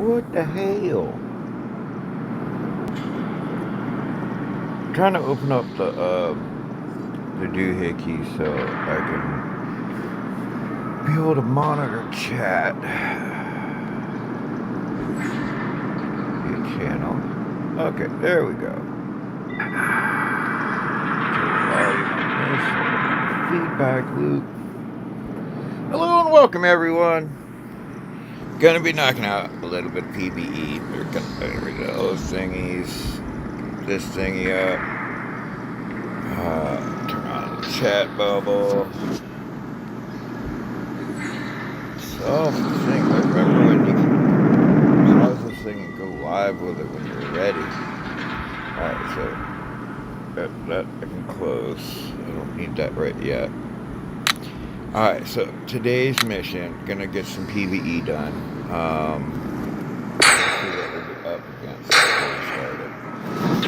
What the hell? I'm trying to open up the doohickey so I can be able to monitor chat. Via channel. Okay, there we go. Feedback loop. Hello and welcome everyone. Gonna be knocking out a little bit of PvE. We're gonna get rid of those thingies. This thingy up. Turn on the chat bubble. So, the thing, I remember when you can pause this thing and go live with it when you're ready. Alright, so that I can close. I don't need that right yet. Alright, so today's mission, gonna get some PvE done. Let's see what we'll be up against before we start it.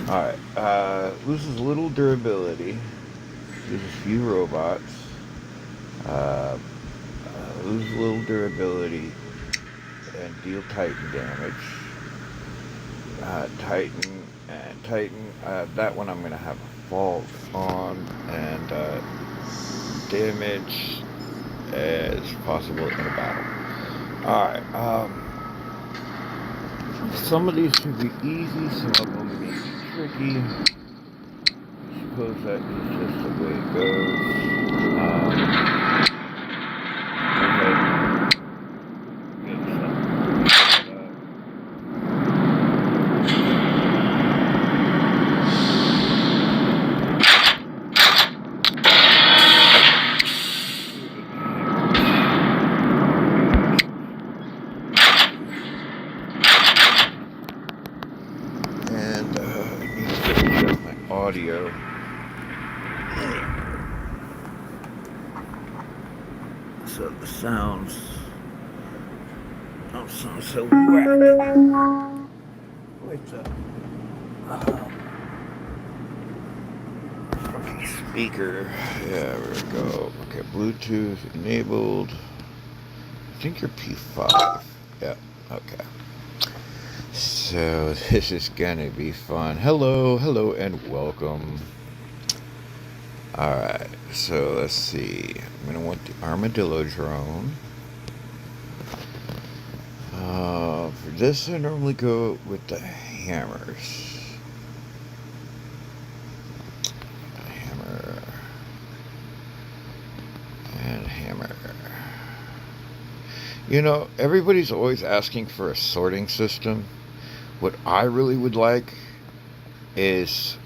Alright, loses little durability. Loses a few robots. Loses little durability and deal Titan damage. Titan, that one I'm gonna have a fault on, and damage as possible in a battle. Alright, some of these should be easy, some of them may be tricky. I suppose that is just the way it goes. Audio. So the sounds don't sound so whack. What's up? Okay, speaker. Yeah, there we go. Okay, Bluetooth enabled. I think you're P5. Yeah, okay. So this is gonna be fun. Hello, and welcome. Alright, so let's see. I'm gonna want the armadillo drone. For this I normally go with the hammers. Hammer. And hammer. You know, everybody's always asking for a sorting system. What I really would like is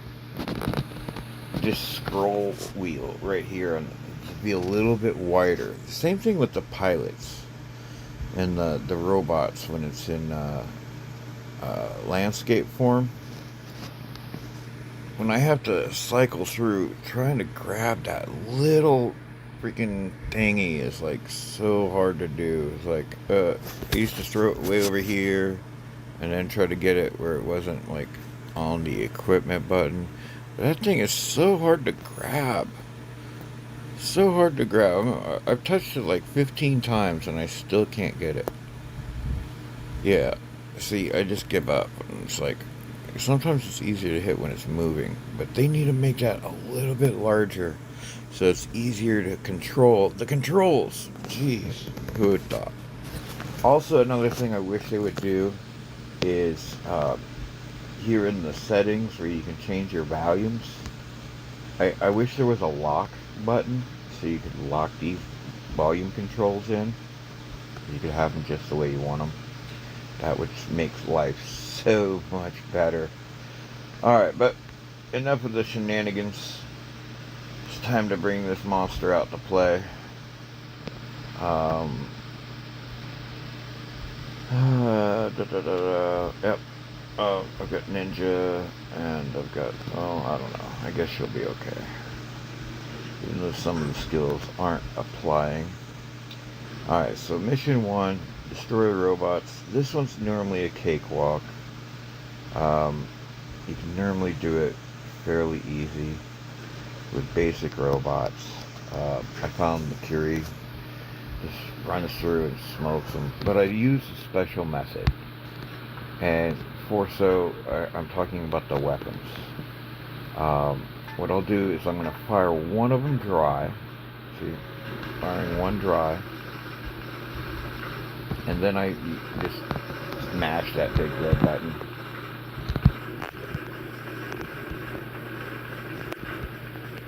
this scroll wheel right here and to be a little bit wider. Same thing with the pilots and the robots when it's in landscape form. When I have to cycle through trying to grab that little freaking thingy is like so hard to do. It's like I used to throw it way over here and then try to get it where it wasn't like on the equipment button. But that thing is so hard to grab. So hard to grab. I've touched it like 15 times and I still can't get it. Yeah. See, I just give up. It's like, sometimes it's easier to hit when it's moving, but they need to make that a little bit larger so it's easier to control. The controls. Jeez. Who would thought? Also, another thing I wish they would do is here in the settings where you can change your volumes. I wish there was a lock button so you could lock these volume controls in. You could have them just the way you want them. That would make life so much better. Alright, but enough of the shenanigans. It's time to bring this monster out to play. Yep. I've got Ninja, and I've got, I don't know. I guess she'll be okay. Even though some of the skills aren't applying. Alright, so mission 1, destroy robots. This one's normally a cakewalk. You can normally do it fairly easy with basic robots. I found the Curie just runs through and smokes them, but I use a special method. And for so, I'm talking about the weapons. What I'll do is I'm going to fire one of them dry. See, firing one dry. And then I just smash that big red button.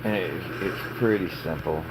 And it's pretty simple.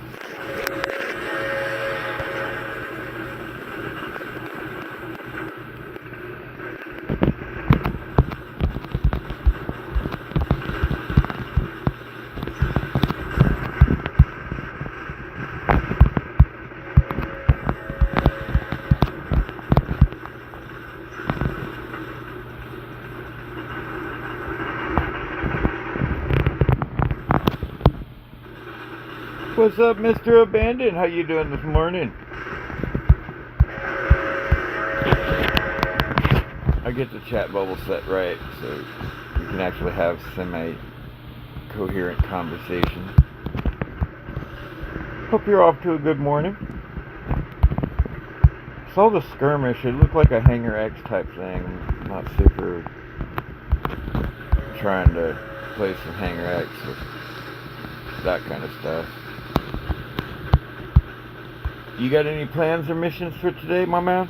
What's up, Mr. Abandon? How you doing this morning? I get the chat bubble set right, so you can actually have semi-coherent conversation. Hope you're off to a good morning. Saw the skirmish. It looked like a Hanger X type thing. I'm not super trying to play some Hanger X with that kind of stuff. You got any plans or missions for today, my man?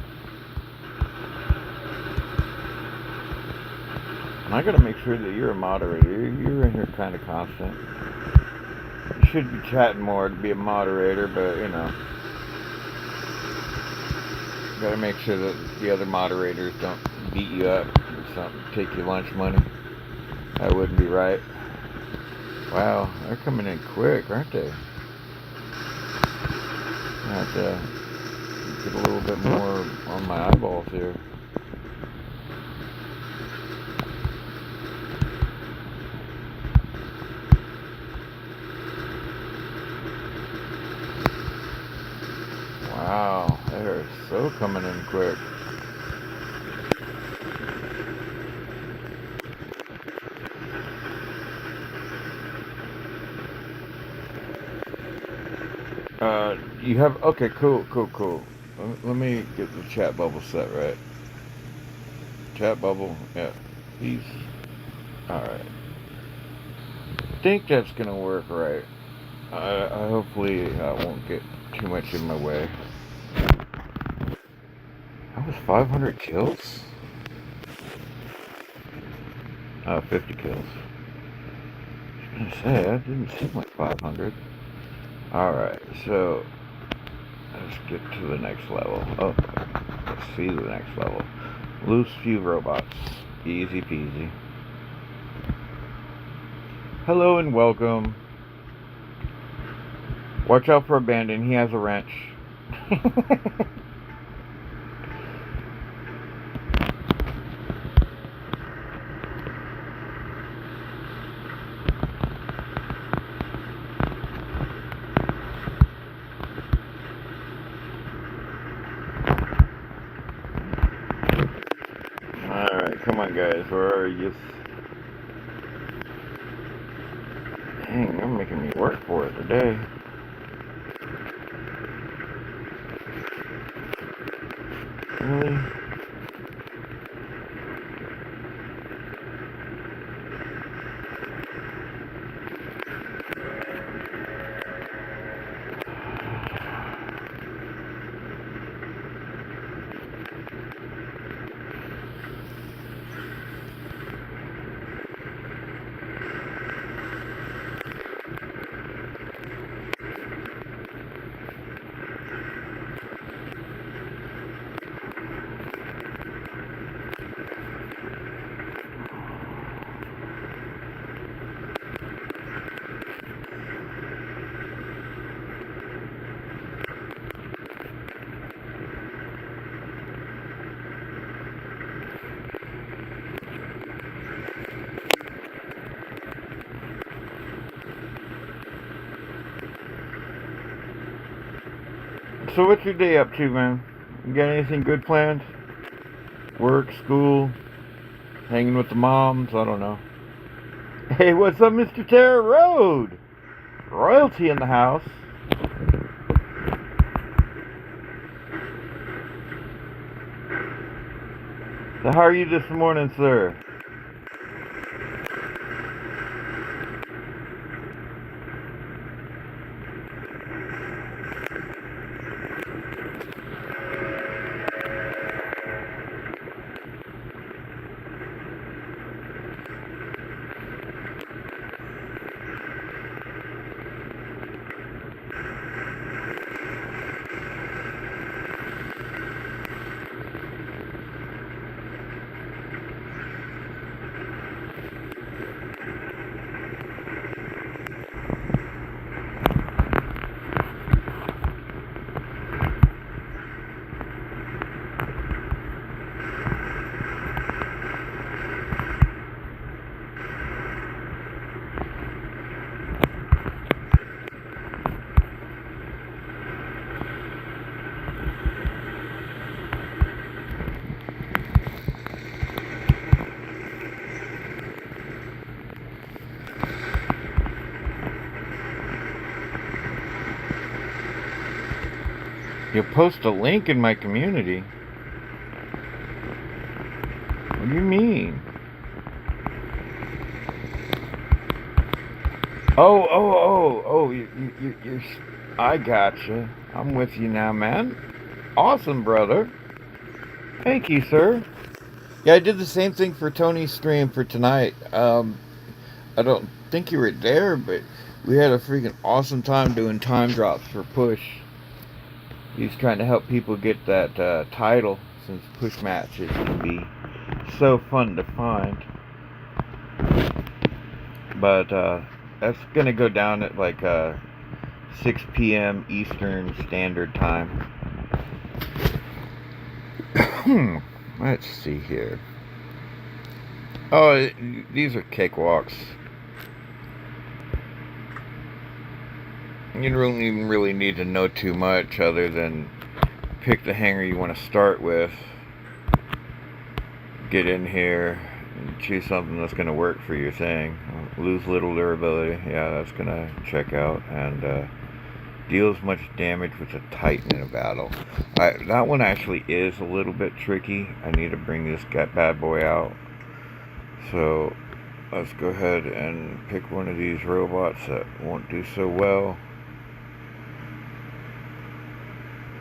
And I gotta make sure that you're a moderator. You're in here kind of constant. You should be chatting more to be a moderator, but you know. Gotta make sure that the other moderators don't beat you up or something, take your lunch money. That wouldn't be right. Wow, they're coming in quick, aren't they? I have to get a little bit more on my eyeballs here. Wow, they're so coming in quick. You have, okay, cool. Let me get the chat bubble set right. Chat bubble, yeah, peace. Alright. Think that's gonna work right. I hopefully won't get too much in my way. That was 500 kills? 50 kills. I was gonna say, that didn't seem like 500. Alright, so let's get to the next level. Oh, let's see the next level. Loose few robots. Easy peasy. Hello and welcome. Watch out for Abandon. He has a wrench. Alright, come on guys, where are you? Dang, they're making me work for it today. Really? So what's your day up to, man? You got anything good planned? Work, school, hanging with the moms, I don't know. Hey, what's up, Mr. Terra Road? Royalty in the house. So how are you this morning, sir? You'll post a link in my community? What do you mean? You're, I gotcha. I'm with you now, man. Awesome, brother. Thank you, sir. Yeah, I did the same thing for Tony's stream for tonight. I don't think you were there, but we had a freaking awesome time doing time drops for push. He's trying to help people get that title, since push matches can be so fun to find. But that's gonna go down at like 6 p.m. Eastern Standard Time. Let's see here. Oh, these are cakewalks. You don't even really need to know too much other than pick the hanger you want to start with. Get in here and choose something that's going to work for your thing. Lose little durability. Yeah, that's going to check out. And deals much damage with a Titan in a battle. That one actually is a little bit tricky. I need to bring this bad boy out. So let's go ahead and pick one of these robots that won't do so well.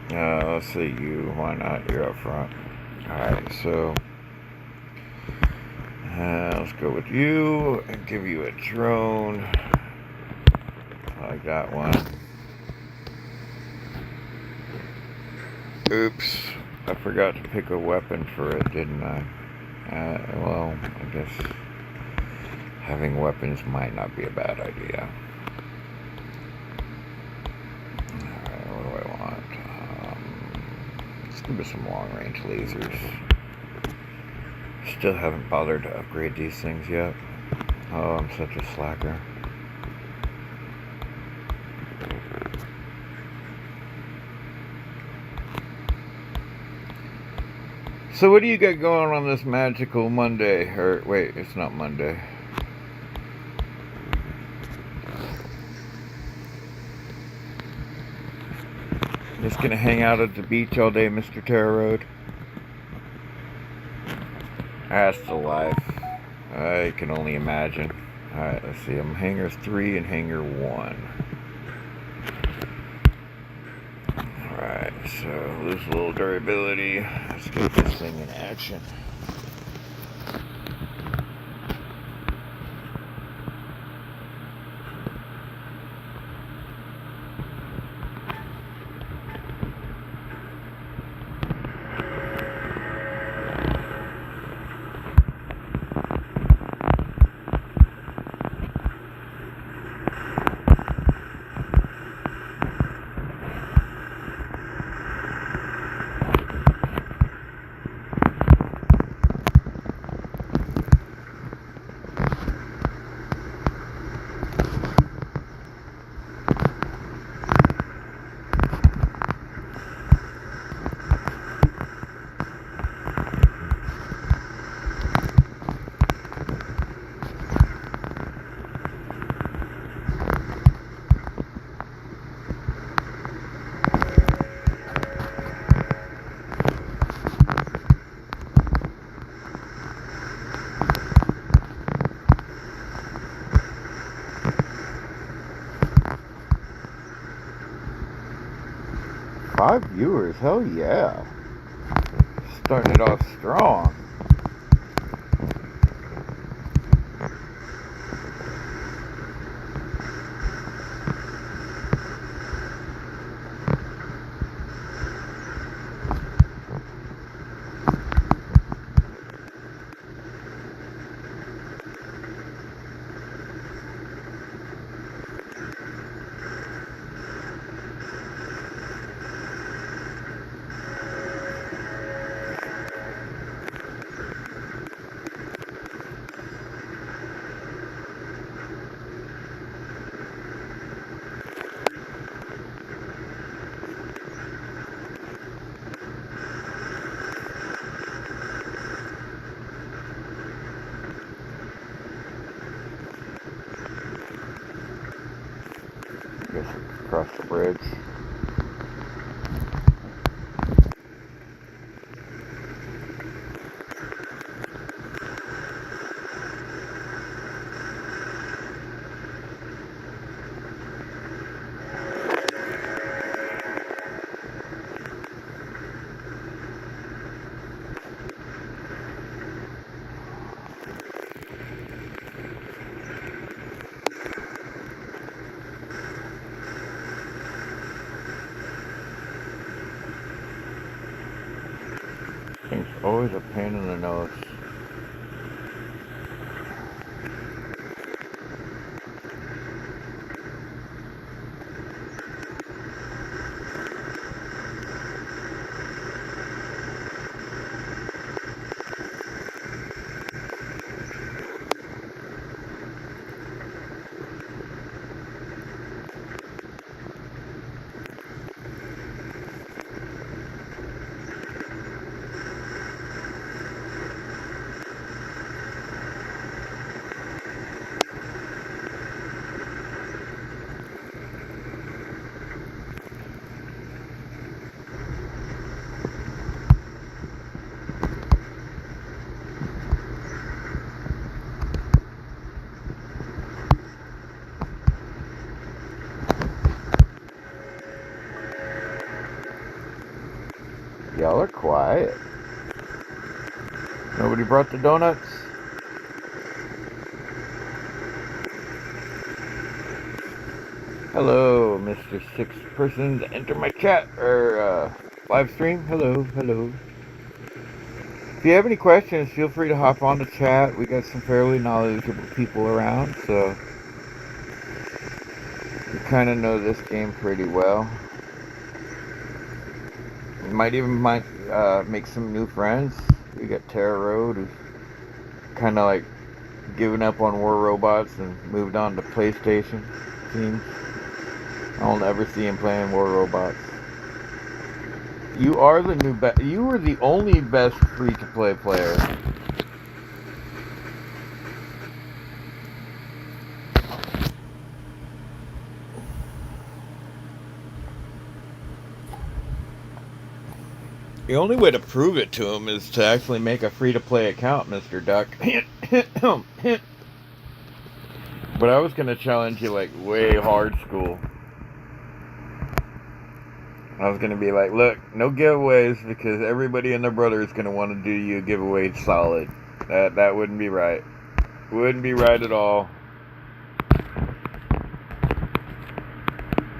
Let's see you. Why not? You're up front. Alright, so let's go with you and give you a drone. I like that one. Oops. I forgot to pick a weapon for it, didn't I? Well, I guess having weapons might not be a bad idea. Alright, what do I want? Let's give it some long-range lasers. Still haven't bothered to upgrade these things yet. Oh, I'm such a slacker. So what do you got going on this magical Monday? Or wait, it's not Monday. Just gonna hang out at the beach all day, Mr. Terra Road? That's the life. I can only imagine. Alright, let's see. I'm hangar 3 and hangar 1. Alright, so lose a little durability. Let's get this thing in action. 5 viewers, hell yeah. Starting it off strong. Guess across the bridge. Thing's always a pain in the nose. Y'all are quiet. Nobody brought the donuts? Hello, Mr. 6 persons. Enter my chat or live stream. Hello, hello. If you have any questions, feel free to hop on the chat. We got some fairly knowledgeable people around, so you kind of know this game pretty well. You might even make some new friends. We got Terra Road, who's kind of like given up on War Robots and moved on to PlayStation. Seems. I'll never see him playing War Robots. You are the new you were the only best free-to-play player. The only way to prove it to him is to actually make a free-to-play account, Mr. Duck. But I was gonna challenge you like way hard school. I was gonna be like, look, no giveaways because everybody and their brother is gonna want to do you a giveaway solid. That wouldn't be right. Wouldn't be right at all.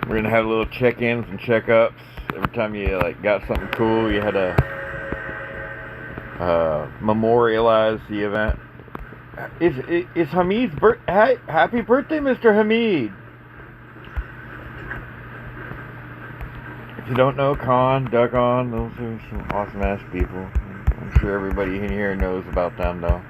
We're gonna have little check-ins and check-ups. Every time you like got something cool, you had to memorialize the event. Is Hamid's happy birthday, Mr. Hamid? If you don't know Khan, Duck On, those are some awesome ass people. I'm sure everybody in here knows about them though.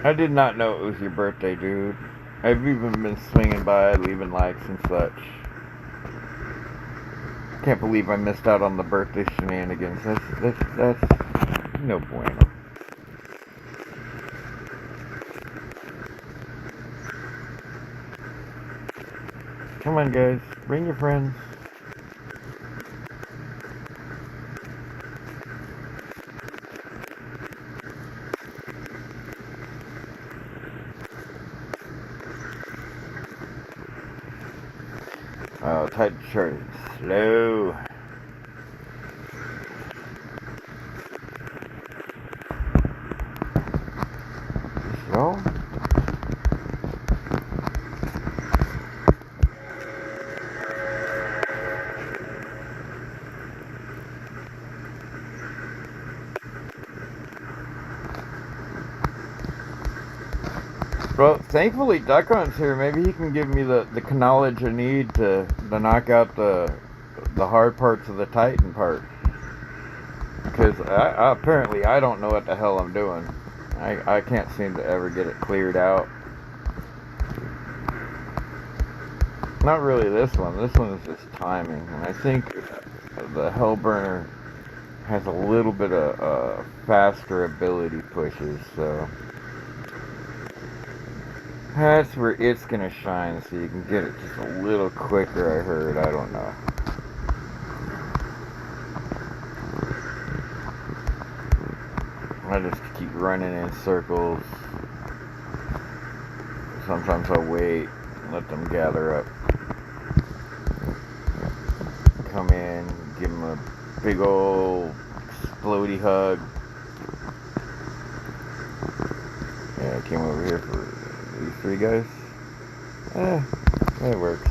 I did not know it was your birthday, dude. I've even been swinging by, leaving likes and such. Can't believe I missed out on the birthday shenanigans. That's no bueno. Come on, guys. Bring your friends. Titan charting slow. So. Well, thankfully Duck Hunt's here. Maybe he can give me the knowledge I need to knock out the hard parts of the Titan part. Because apparently I don't know what the hell I'm doing. I can't seem to ever get it cleared out. Not really this one. This one is just timing. And I think the Hellburner has a little bit of faster ability pushes, so that's where it's gonna shine, so you can get it just a little quicker, I heard. I don't know. I just keep running in circles. Sometimes I'll wait and let them gather up. Come in, give them a big old explodey hug. Yeah, I came over here for these three guys. It works.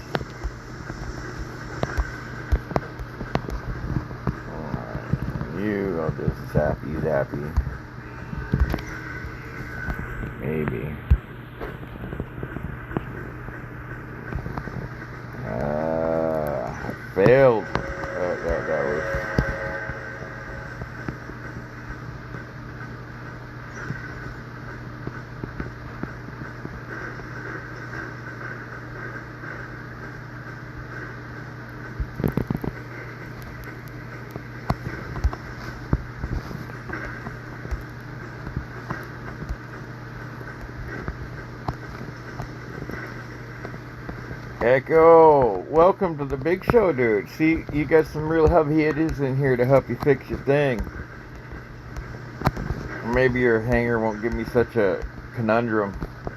You, I'll just zappy zappy. Maybe. I failed. That was. Echo, welcome to the big show, dude. See, you got some real heavy hitters in here to help you fix your thing. Maybe your hanger won't give me such a conundrum.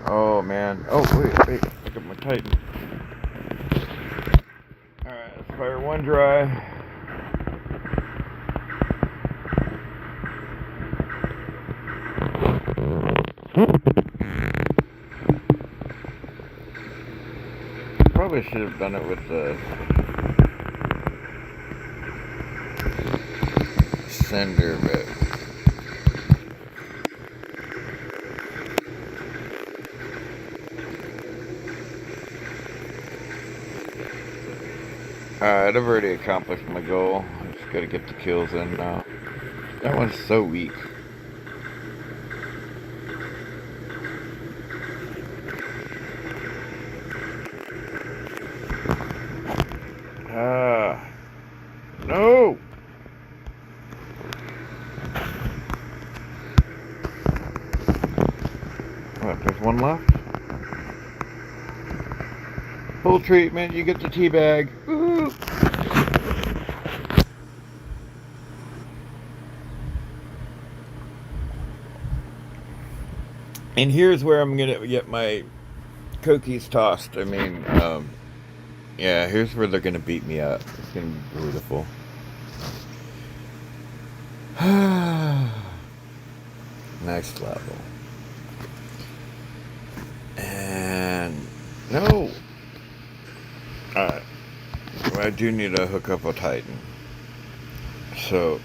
Oh, man. Oh, wait. Look at my Titan. Alright, let's fire one dry. Probably should have done it with the sender, but alright, I've already accomplished my goal. I just gotta get the kills in now. That one's so weak. No! What, there's one left? Full treatment, you get the tea bag. Ooh. And here's where I'm gonna get my cookies tossed. I mean, yeah, here's where they're gonna beat me up. It's gonna be beautiful. Next level. And no. Alright. Well, I do need to hook up a Titan. So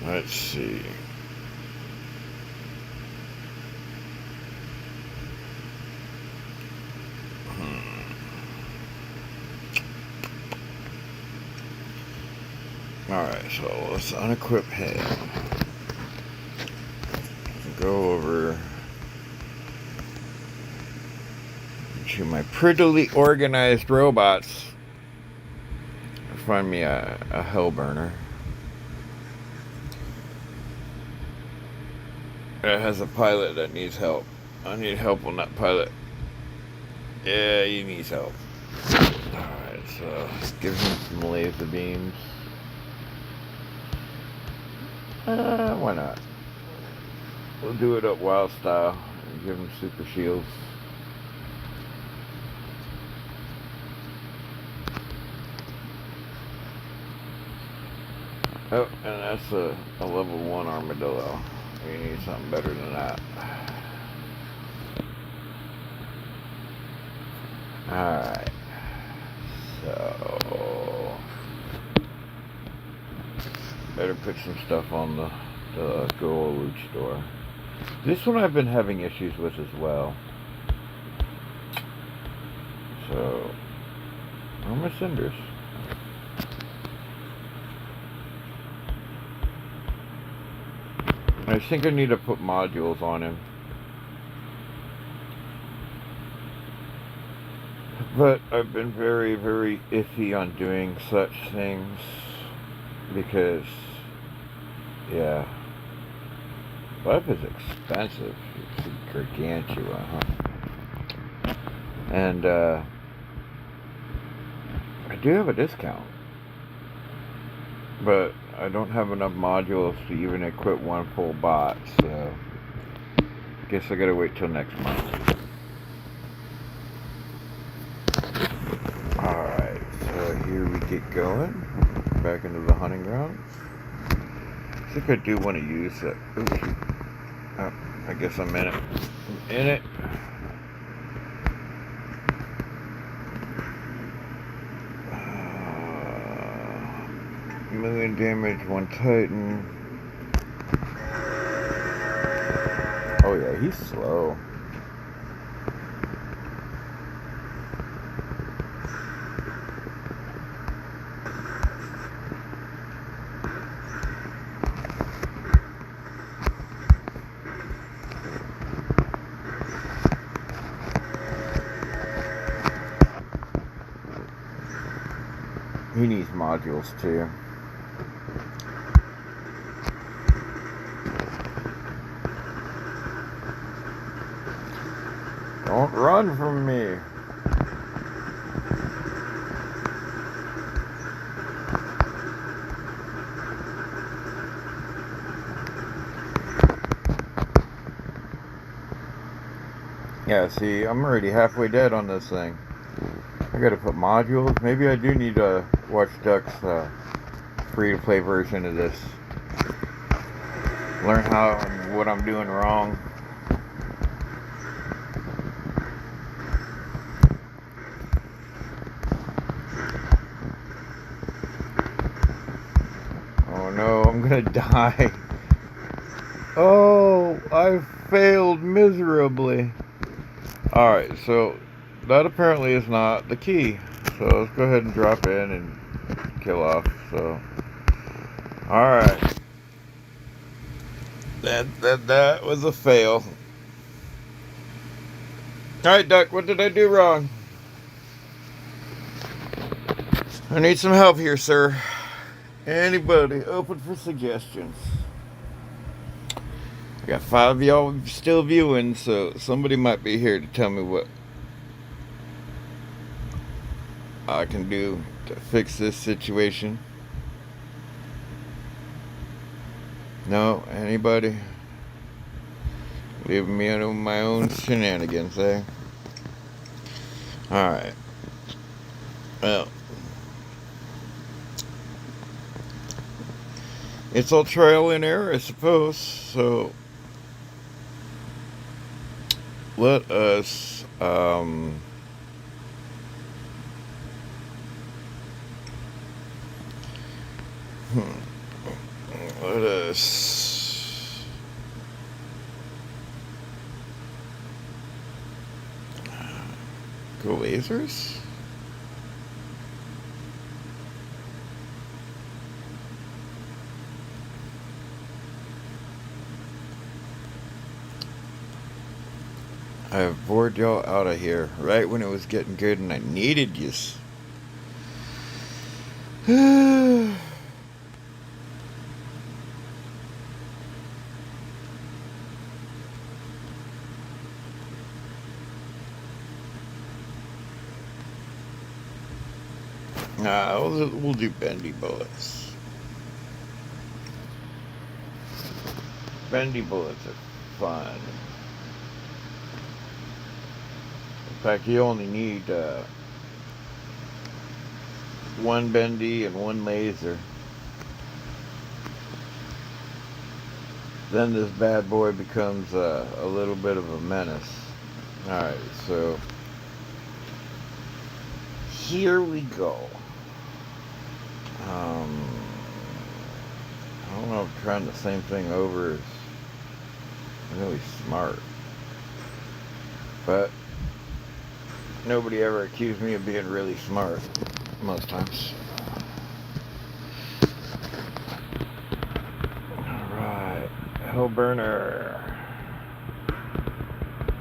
let's see. Alright, so let's unequip him. Go over to my prettily organized robots. Find me a Hellburner. It has a pilot that needs help. I need help on that pilot. Yeah, he needs help. Alright, so let's give him some laser beams. Why not? We'll do it up wild style and give him super shields. Oh, and that's a level 1 armadillo. We need something better than that. Alright. So better put some stuff on the good old loot store. This one I've been having issues with as well. So, where are my cinders? I think I need to put modules on him. But I've been very, very iffy on doing such things because, yeah, life is expensive. It's gargantua, huh? And I do have a discount, but I don't have enough modules to even equip one full bot, so I guess I gotta wait till next month. Alright, so here we get going. Back into the hunting grounds. I think I do want to use that. Oops. Oh, I guess I'm in it. I'm in it. Million damage, 1 Titan. Oh yeah, he's slow. He needs modules too. Don't run from me. Yeah, see, I'm already halfway dead on this thing. I gotta put modules. Maybe I do need to Watch Duck's free-to-play version of this. Learn what I'm doing wrong. Oh no, I'm gonna die. Oh, I failed miserably. Alright, so that apparently is not the key. So let's go ahead and drop in and kill off. So, alright. That was a fail. Alright, Duck, what did I do wrong? I need some help here, sir. Anybody open for suggestions? I got 5 of y'all still viewing, so somebody might be here to tell me what I can do to fix this situation. No? Anybody? Leaving me on my own shenanigans, eh? Alright. Well, it's all trial and error, I suppose, so let us let us go lasers? I have bored y'all out of here right when it was getting good and I needed yous. Nah, we'll do bendy bullets. Bendy bullets are fun. In fact, you only need 1 bendy and 1 laser. then this bad boy becomes a little bit of a menace. Alright, so here we go. I don't know if trying the same thing over is really smart. But nobody ever accused me of being really smart most times. Alright, hell burner.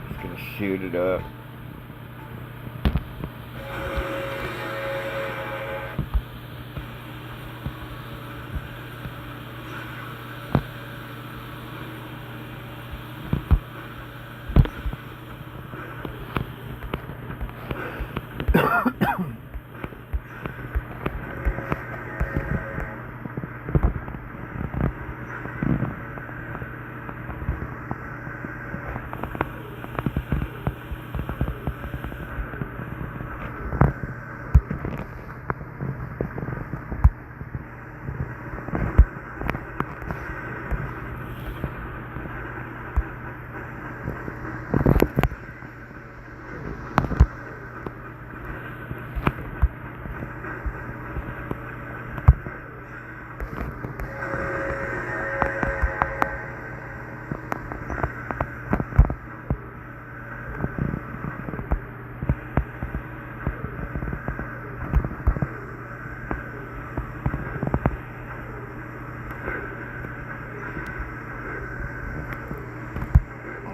Just gonna shoot it up.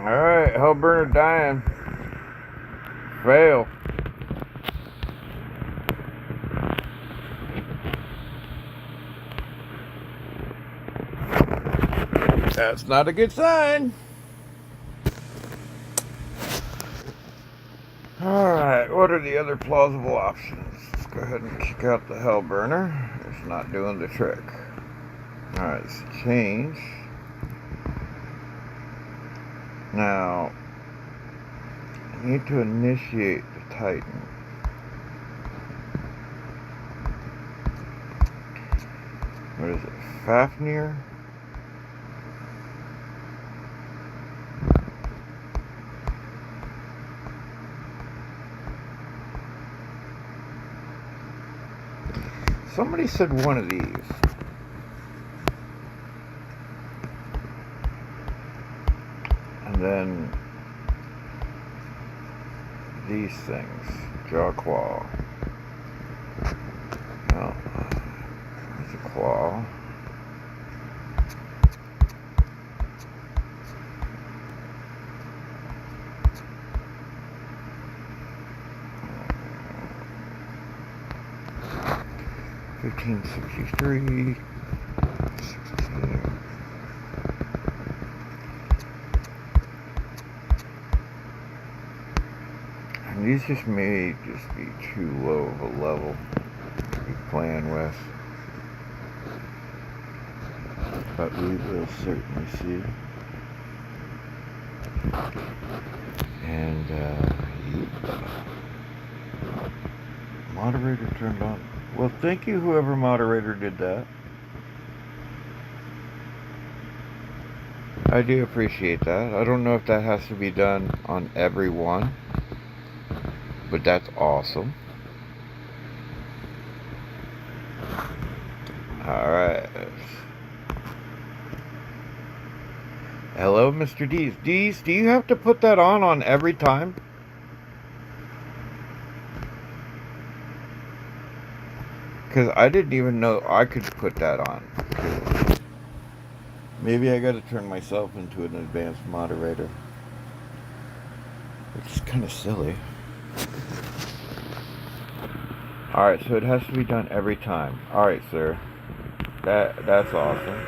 Alright, hell burner dying. Fail. That's not a good sign. Alright, what are the other plausible options? Let's go ahead and kick out the hell burner. It's not doing the trick. Alright, let's change. Now, I need to initiate the Titan. What is it? Fafnir? Somebody said one of these. And then these things. Jaw claw. No. There's a claw. $15.63. 16. And these just may just be too low of a level to be playing with. But we will certainly see. And, moderator turned on. Well, thank you, whoever moderator did that. I do appreciate that. I don't know if that has to be done on every one, but that's awesome. Alright. Hello, Mr. Dees. Dees, do you have to put that on every time? Because I didn't even know I could put that on. Maybe I gotta turn myself into an advanced moderator. Which is kind of silly. Alright, so it has to be done every time. Alright, sir. That's awesome.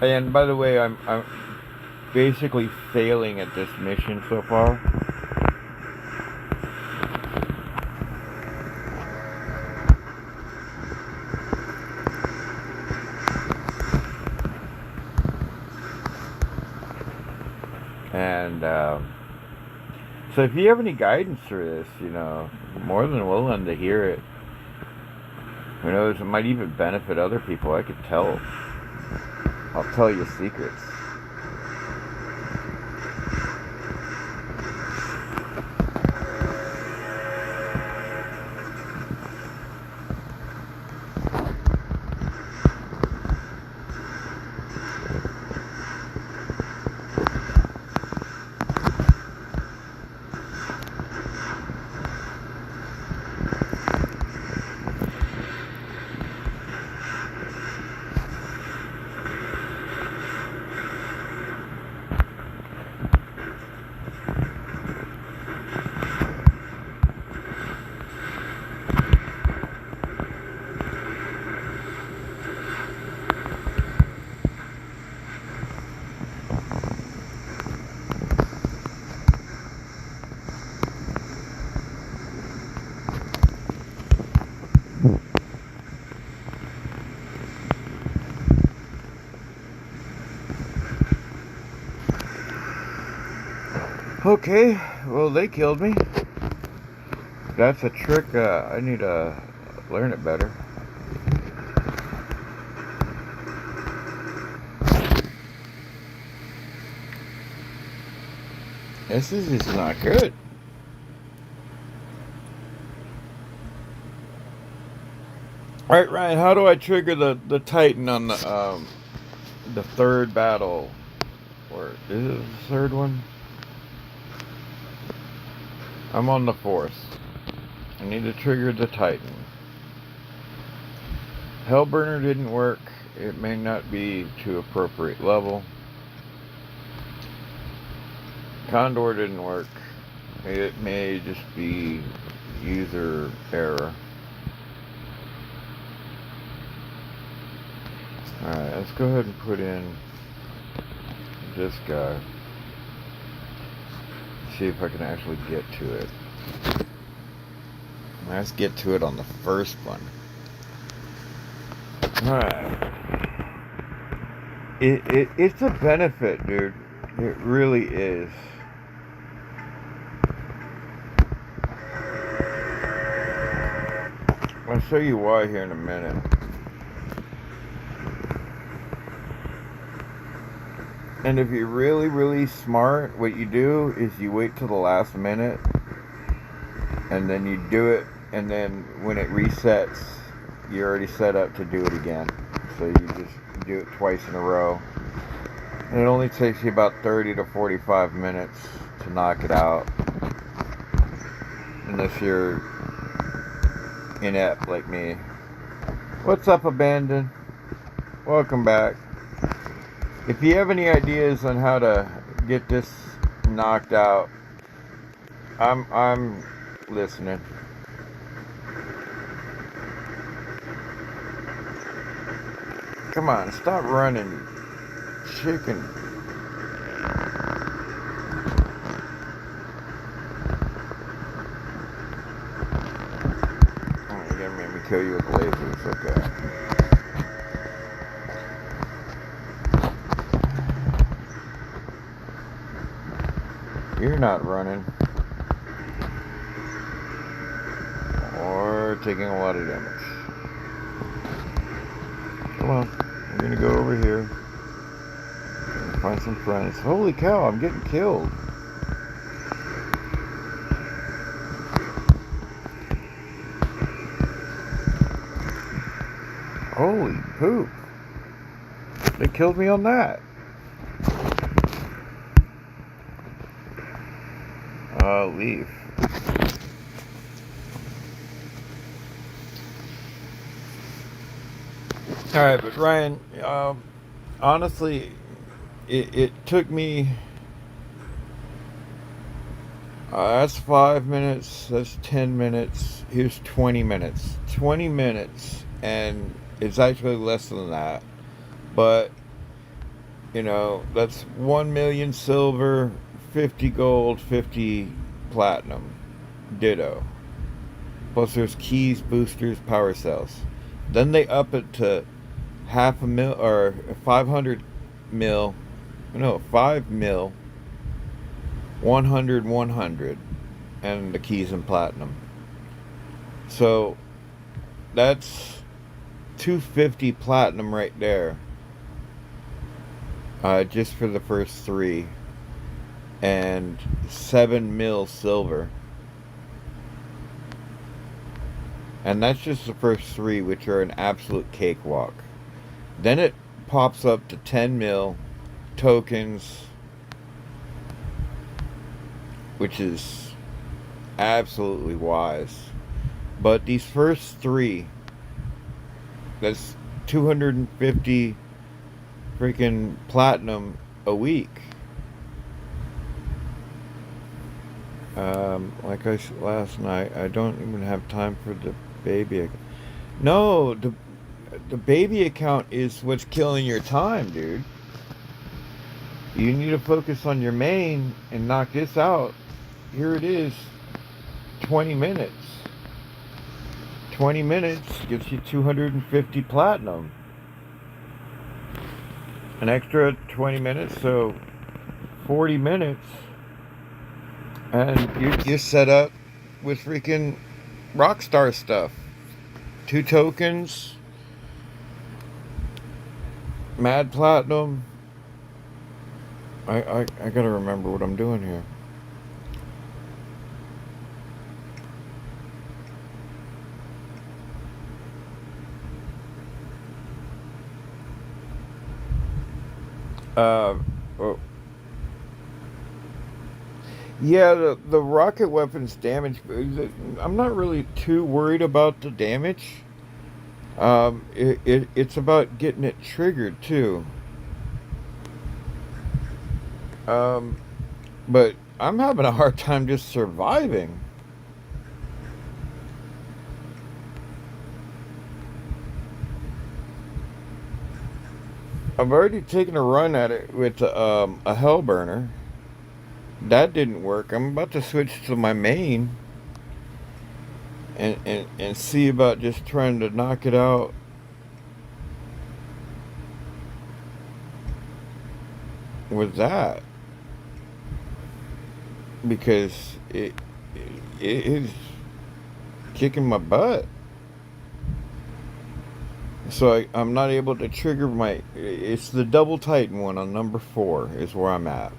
And by the way, I'm basically failing at this mission so far. And So if you have any guidance for this, you know, more than willing to hear it. Who knows, it might even benefit other people. I could tell. I'll tell you secrets. Okay, well, they killed me. That's a trick. I need to learn it better. This is just not good. All right, Ryan, how do I trigger the Titan on the third battle? Or is it the third one? I'm on the fourth. I need to trigger the Titan. Hellburner didn't work. It may not be to appropriate level. Condor didn't work. It may just be user error. Alright, let's go ahead and put in this guy. See if I can actually get to it. Let's get to it on the first one. Alright. It's a benefit, dude. It really is. I'll show you why here in a minute. And if you're really, really smart, what you do is you wait till the last minute and then you do it, and then when it resets, you're already set up to do it again. So you just do it twice in a row. And it only takes you about 30 to 45 minutes to knock it out. Unless you're inept like me. What's up, Abandon? Welcome back. If you have any ideas on how to get this knocked out, I'm listening. Come on, stop running, chicken. Oh, you're gonna make me kill you with lasers, okay. You're not running. Or taking a lot of damage. Come on. I'm gonna go over here. Find some friends. Holy cow, I'm getting killed. Holy poop. They killed me on that. Leave. Alright, but Ryan, honestly, it took me, that's 5 minutes, that's 10 minutes, here's 20 minutes. 20 minutes, and it's actually less than that. But, you know, that's 1 million silver, 50 gold, 50 platinum, ditto. Plus there's keys, boosters, power cells. Then they up it to 500 mil, no, 5 mil, 100, 100, and the keys in platinum. So that's 250 platinum right there, just for the first three, and 7 mil silver. And that's just the first three, which are an absolute cakewalk. Then it pops up to 10 mil tokens, which is absolutely wise. But these first three, that's 250 freaking platinum a week. Like I said last night, I don't even have time for the baby. No, the baby account is what's killing your time, dude. You need to focus on your main and knock this out. Here it is, 20 minutes. 20 minutes gets you 250 platinum. An extra 20 minutes, so 40 minutes. And you're set up with freaking Rockstar stuff. 2 tokens, Mad Platinum. I gotta remember what I'm doing here. Oh. Yeah, the rocket weapons damage, I'm not really too worried about the damage. It's about getting it triggered too. But I'm having a hard time just surviving. I've already taken a run at it with a hell burner. That didn't work. I'm about to switch to my main and see about just trying to knock it out. With that, because it is kicking my butt. So I'm not able to trigger my... It's the double Titan one on number 4 is where I'm at.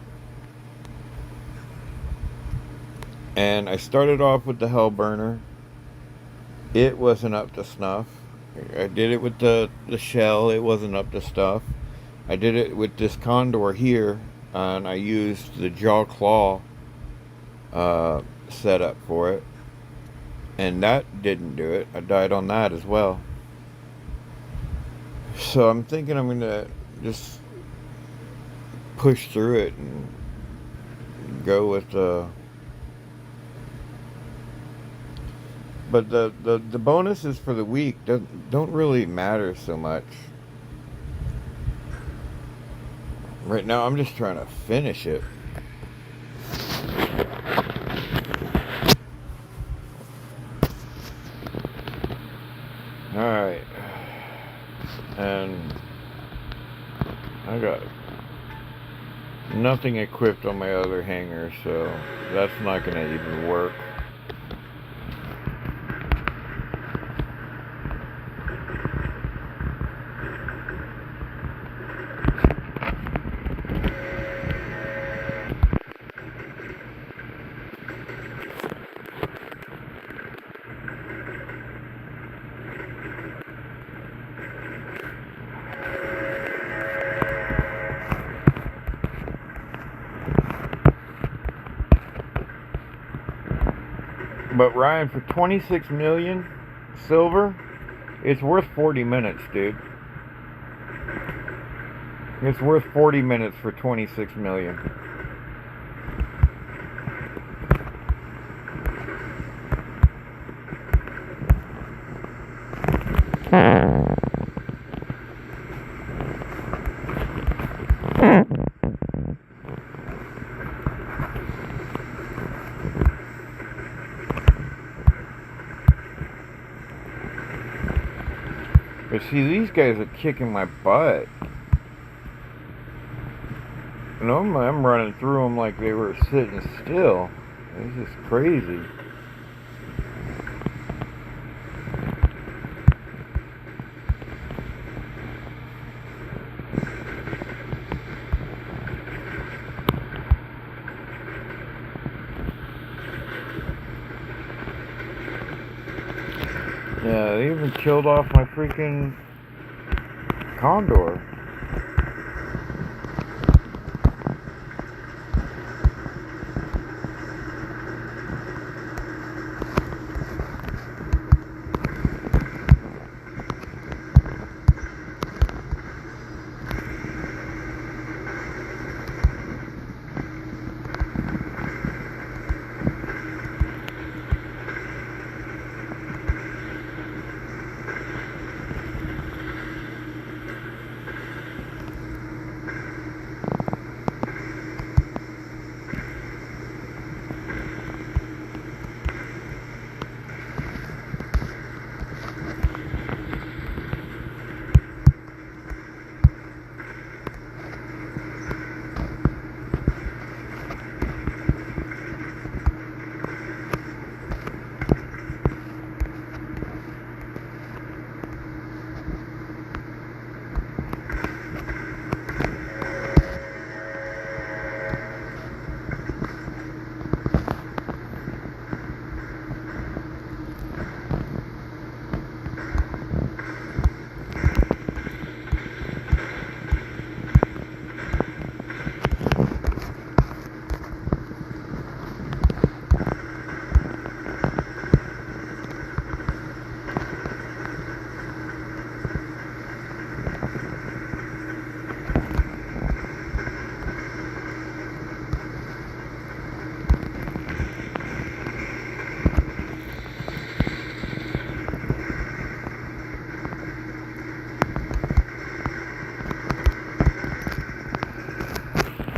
And I started off with the hell burner. It wasn't up to snuff. I did it with the shell. It wasn't up to stuff. I did it with this condor here, and I used the jaw claw setup for it, and that didn't do it. I died on that as well. So I'm thinking I'm gonna just push through it and go with the... But the bonuses for the week don't really matter so much. Right now I'm just trying to finish it. Alright. And I got nothing equipped on my other hanger, so that's not gonna even work. But Ryan, for 26 million silver, it's worth 40 minutes, dude. It's worth 40 minutes for 26 million. But see, these guys are kicking my butt. Normally I'm running through them like they were sitting still. This is crazy. Yeah, they even killed off my freaking condor.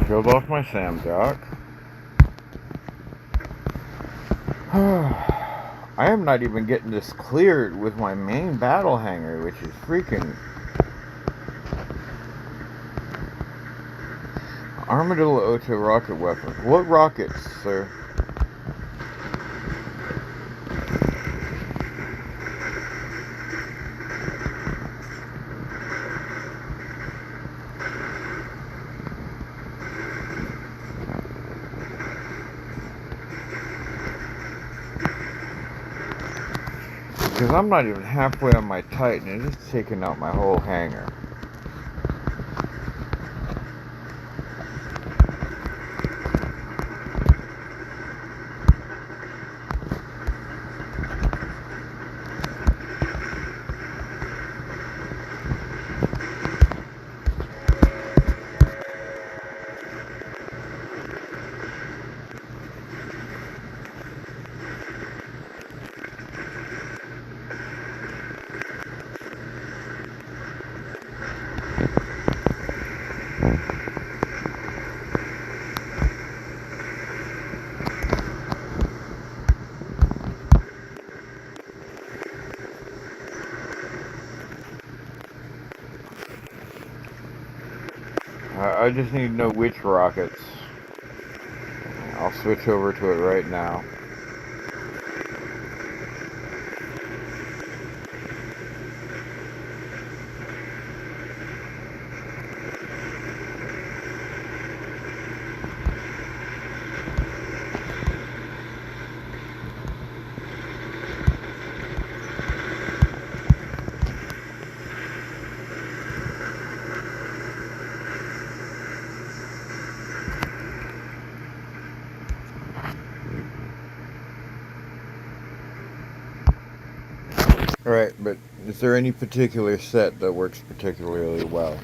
Killed off my Samjock. I am not even getting this cleared with my main battle hangar, which is freaking... Armadillo Oto rocket weapon. What rockets, sir? Because I'm not even halfway on my Titan, and it's taking out my whole hangar. I just need to know which rockets. I'll switch over to it right now. Right, but is there any particular set that works particularly well?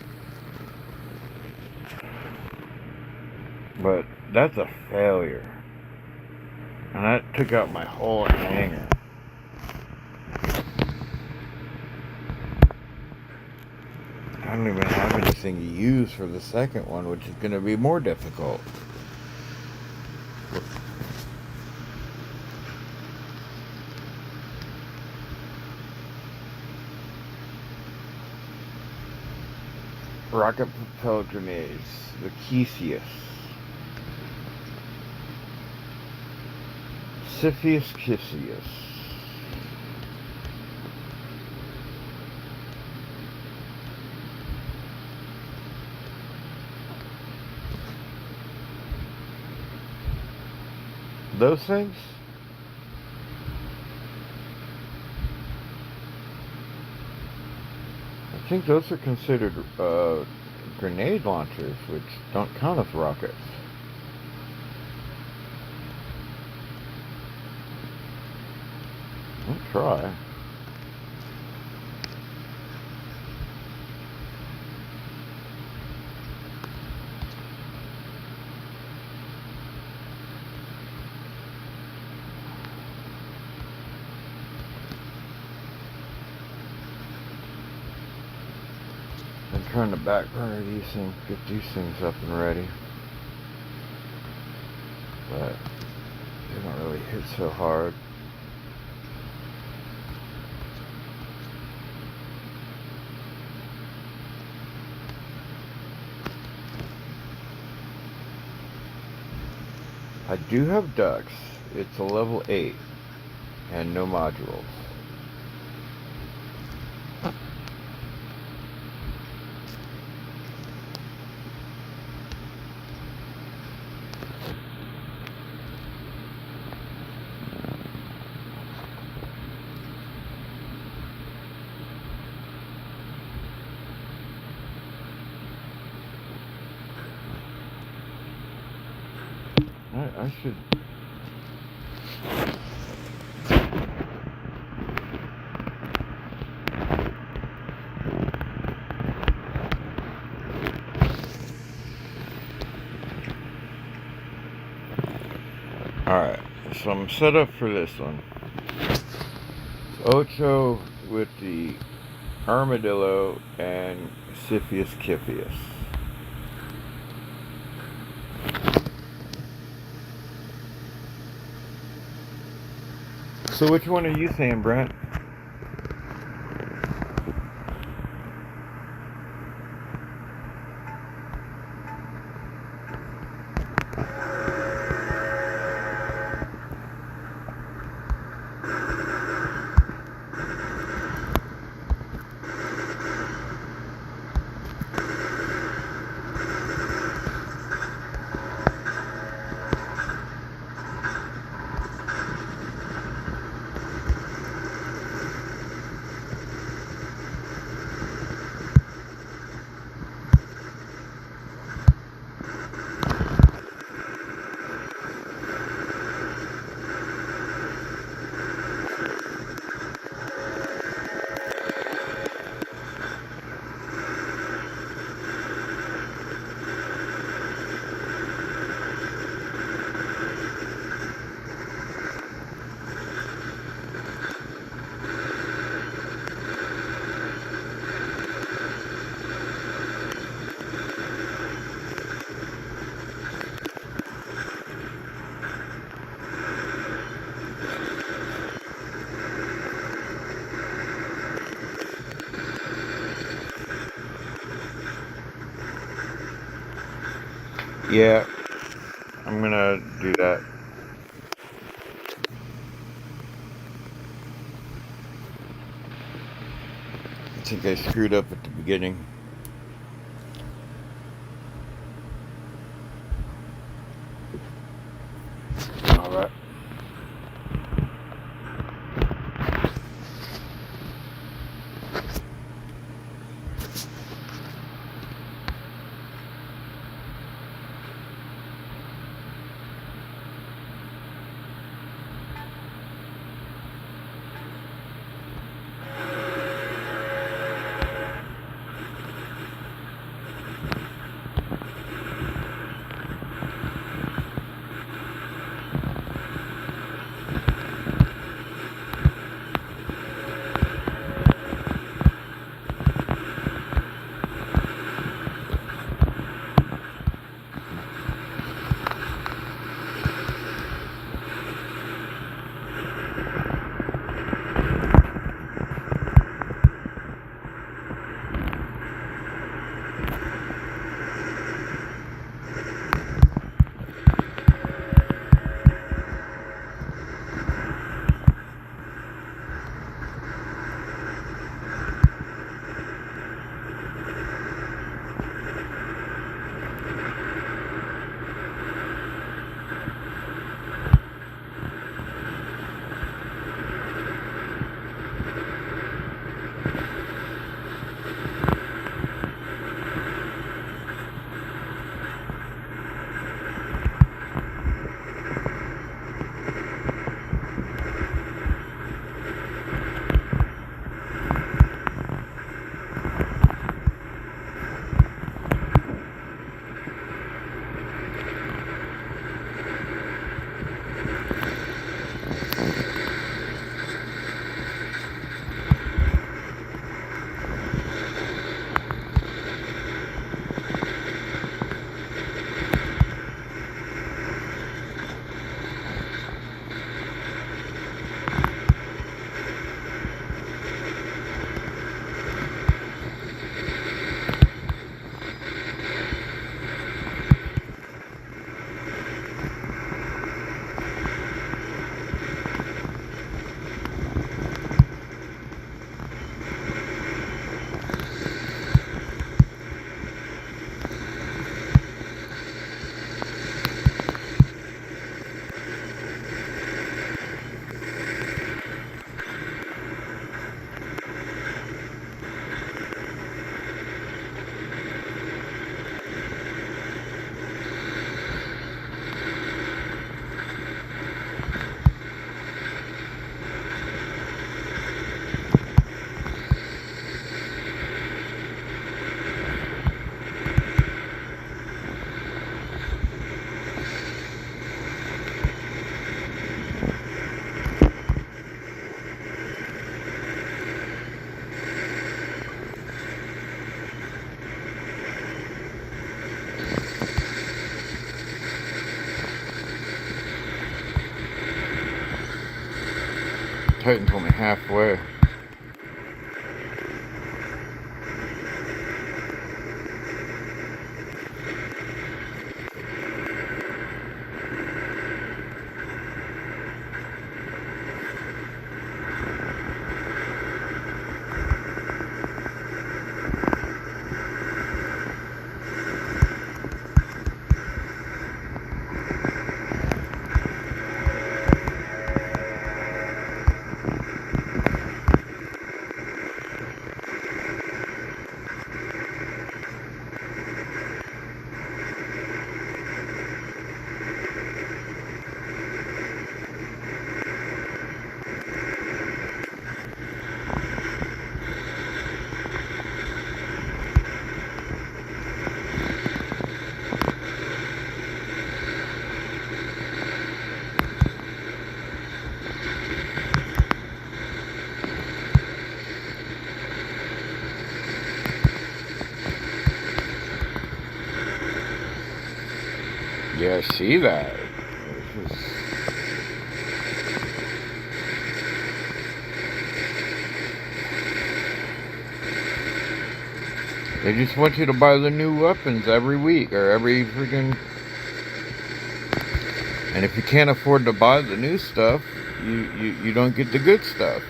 But that's a failure. And that took out my whole hangar. I don't even have anything to use for the second one, which is going to be more difficult. rocket propelled grenades, the Kesius. Kisius. Those things? I think those are considered grenade launchers, which don't count as rockets. I'll try. I'm trying to back burner these things, get these things up and ready. But they don't really hit so hard. I do have ducks. It's a level 8 and no modules. I should. Alright, so I'm set up for this one. Ocho with the armadillo and Kifius. So which one are you saying, Brent? Yeah, I'm gonna do that. I think I screwed up at the beginning. Alright. Titan's only halfway. Yeah, I see that. They just want you to buy the new weapons every week or every freaking... And if you can't afford to buy the new stuff, you don't get the good stuff.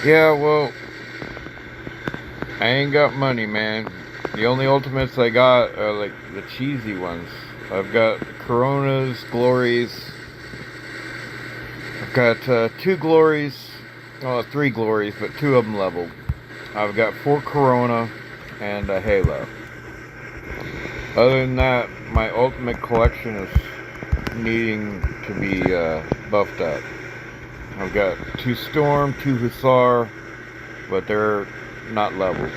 Yeah, well, I ain't got money, man. The only ultimates I got are like the cheesy ones. I've got Coronas, Glories. I've got 2 Glories. Well, 3 Glories, but 2 of them leveled. I've got 4 Corona and a Halo. Other than that, my ultimate collection is needing to be buffed up. I've got 2 Storm, 2 Hussar, but they're not leveled.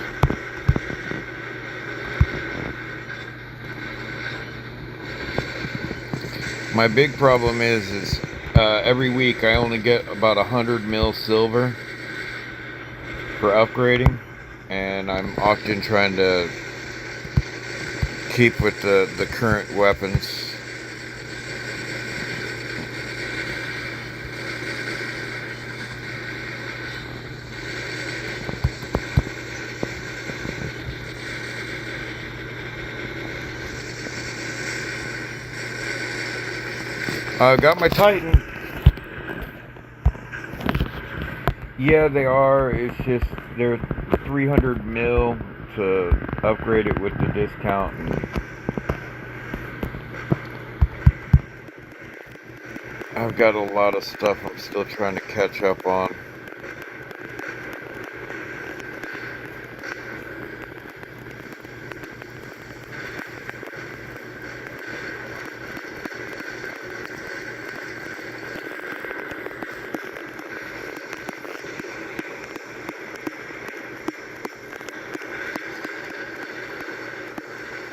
My big problem is every week I only get about 100 mil silver for upgrading, and I'm often trying to keep with the current weapons. I got my Titan. Yeah, they are. It's just they're 300 mil to upgrade it with the discount. And I've got a lot of stuff I'm still trying to catch up on.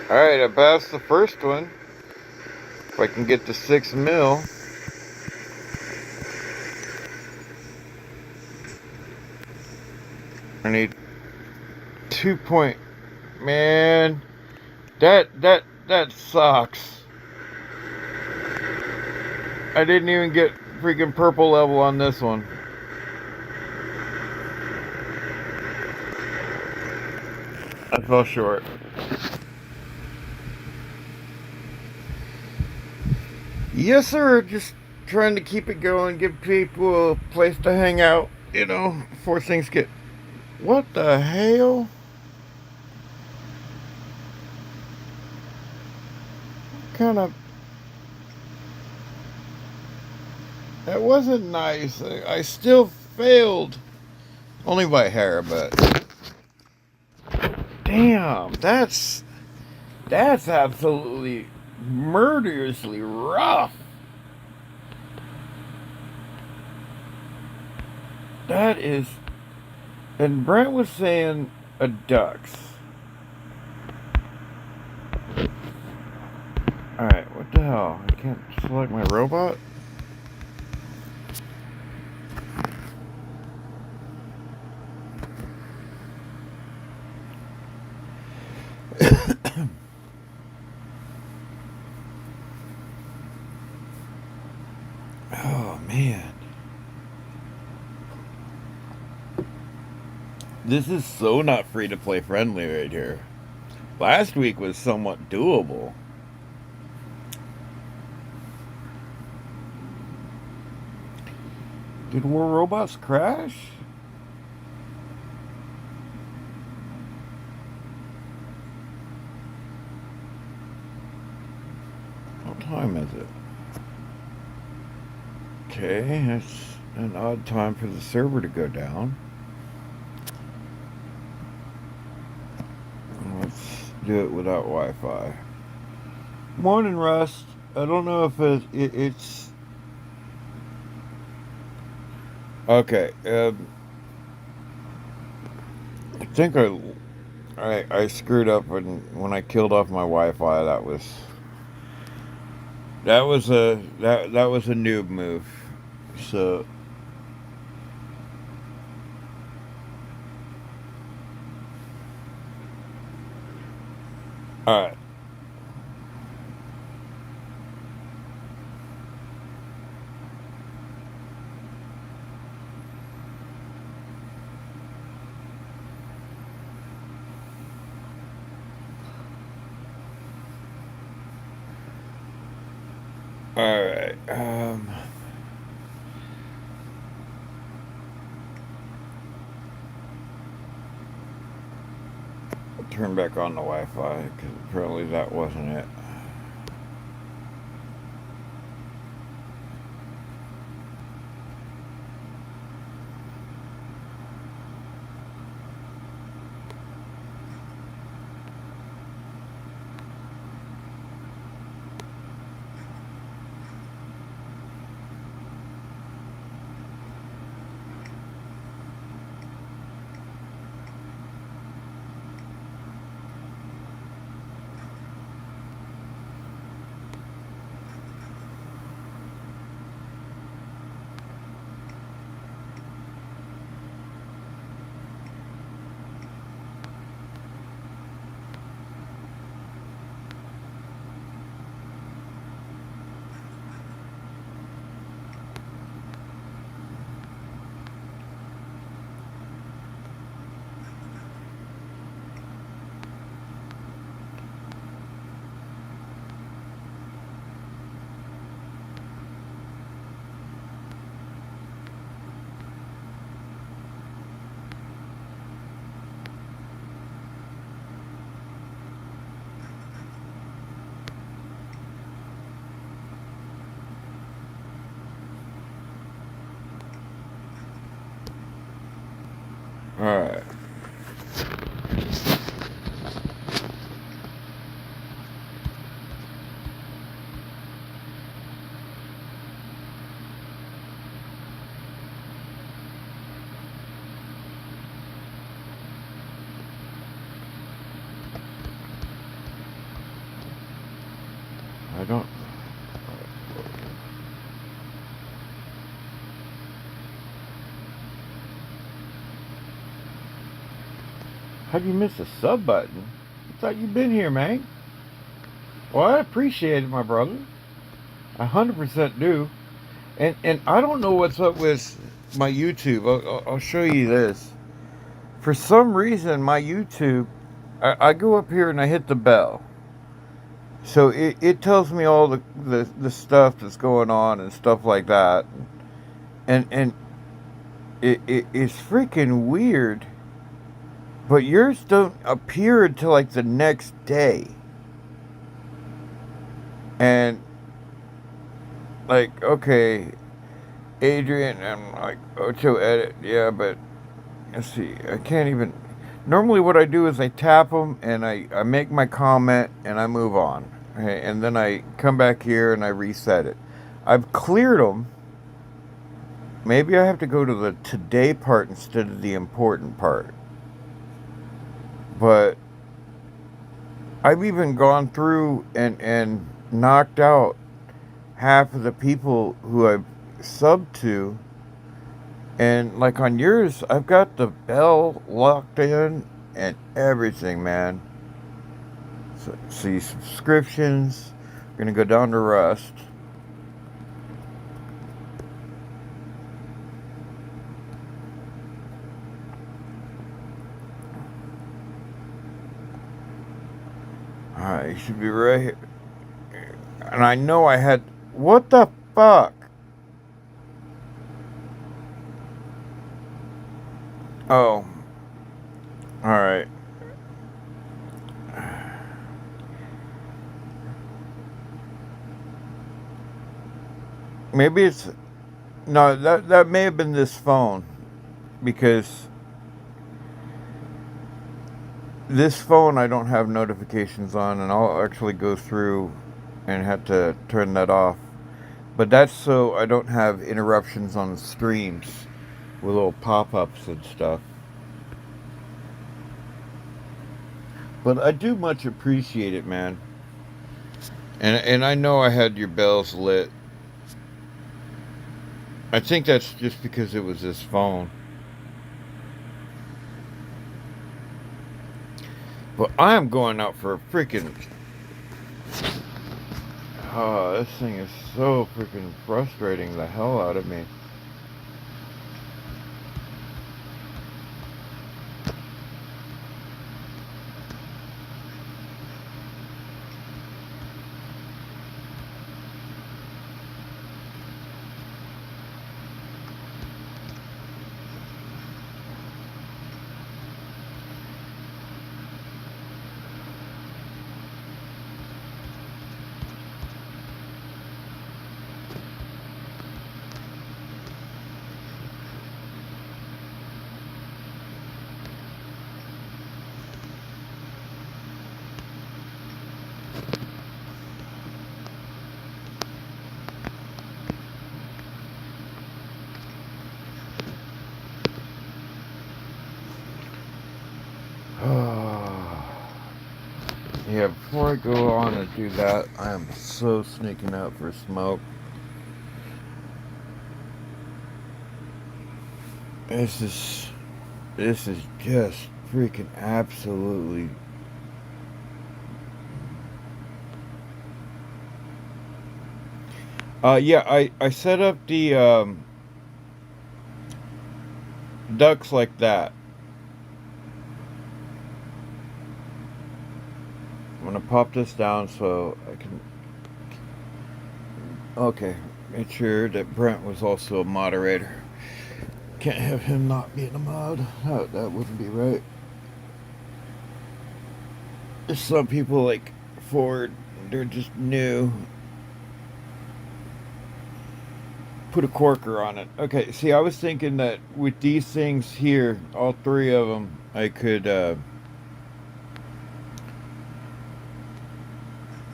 Alright, I passed the first one. If I can get to 6 mil. I need 2 point. Man, that sucks. I didn't even get freaking purple level on this one. I fell short. Yes, sir. Just trying to keep it going, give people a place to hang out, you know, before things get... What the hell? Kind of... That wasn't nice. I still failed. Only by hair, but damn, that's absolutely murderously rough. That is, and Brent was saying a ducks. Alright, what the hell? I can't select my robot? Oh man. This is so not free to play friendly right here. Last week was somewhat doable. Did War Robots crash? What time is it? Okay, that's an odd time for the server to go down. Let's do it without Wi-Fi. Morning, Rust. I don't know if it's... Okay, I think I screwed up when I killed off my Wi-Fi. That was a noob move. So all right. All right. I'll turn back on the Wi-Fi because apparently that wasn't it. All right. I don't. How'd you miss the sub button? I thought you'd been here, man. Well, I appreciate it, my brother. I 100% do. And I don't know what's up with my YouTube. I'll show you this. For some reason, my YouTube, I go up here and I hit the bell. So it tells me all the stuff that's going on and stuff like that. And it's freaking weird. But yours don't appear until like the next day. And like, okay, Adrian, I'm like, Ocho edit, yeah, but let's see, I can't even. Normally, what I do is I tap them and I make my comment and I move on. Okay, and then I come back here and I reset it. I've cleared them. Maybe I have to go to the today part instead of the important part. But I've even gone through and knocked out half of the people who I've subbed to. And like on yours, I've got the bell locked in and everything, man. So, see, subscriptions. We're going to go down to Rust. Alright, you should be right here. And I know I had. What the fuck? Oh. Alright. Maybe it's. No, that may have been this phone. Because this phone I don't have notifications on, and I'll actually go through and have to turn that off. But that's so I don't have interruptions on the streams with little pop-ups and stuff. But I do much appreciate it, man. And I know I had your bells lit. I think that's just because it was this phone. But I'm going out for a freaking... Oh, this thing is so freaking frustrating the hell out of me. Yeah, before I go on and do that, I am so sneaking out for smoke. This is just freaking absolutely. Yeah, I set up the ducks like that. I'm gonna pop this down so I can. Okay, make sure that Brent was also a moderator. Can't have him not being a mod. Oh, that wouldn't be right. There's some people like Ford, they're just new. Put a corker on it. Okay, see, I was thinking that with these things here, all three of them, I could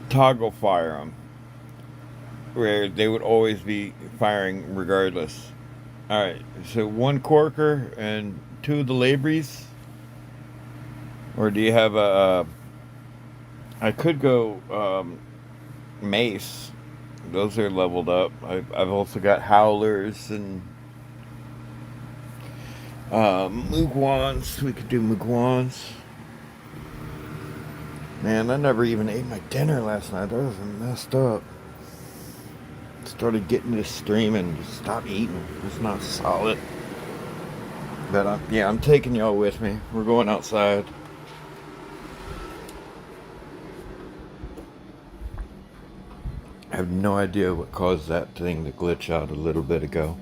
toggle fire them, where they would always be firing regardless. Alright, so one corker and two of the labries? Or do you have a... I could go mace. Those are leveled up. I've also got howlers and mugwans. We could do mugwans. Man, I never even ate my dinner last night. That was messed up. Started getting this stream and just stopped eating. It's not solid. But I'm taking y'all with me. We're going outside. I have no idea what caused that thing to glitch out a little bit ago.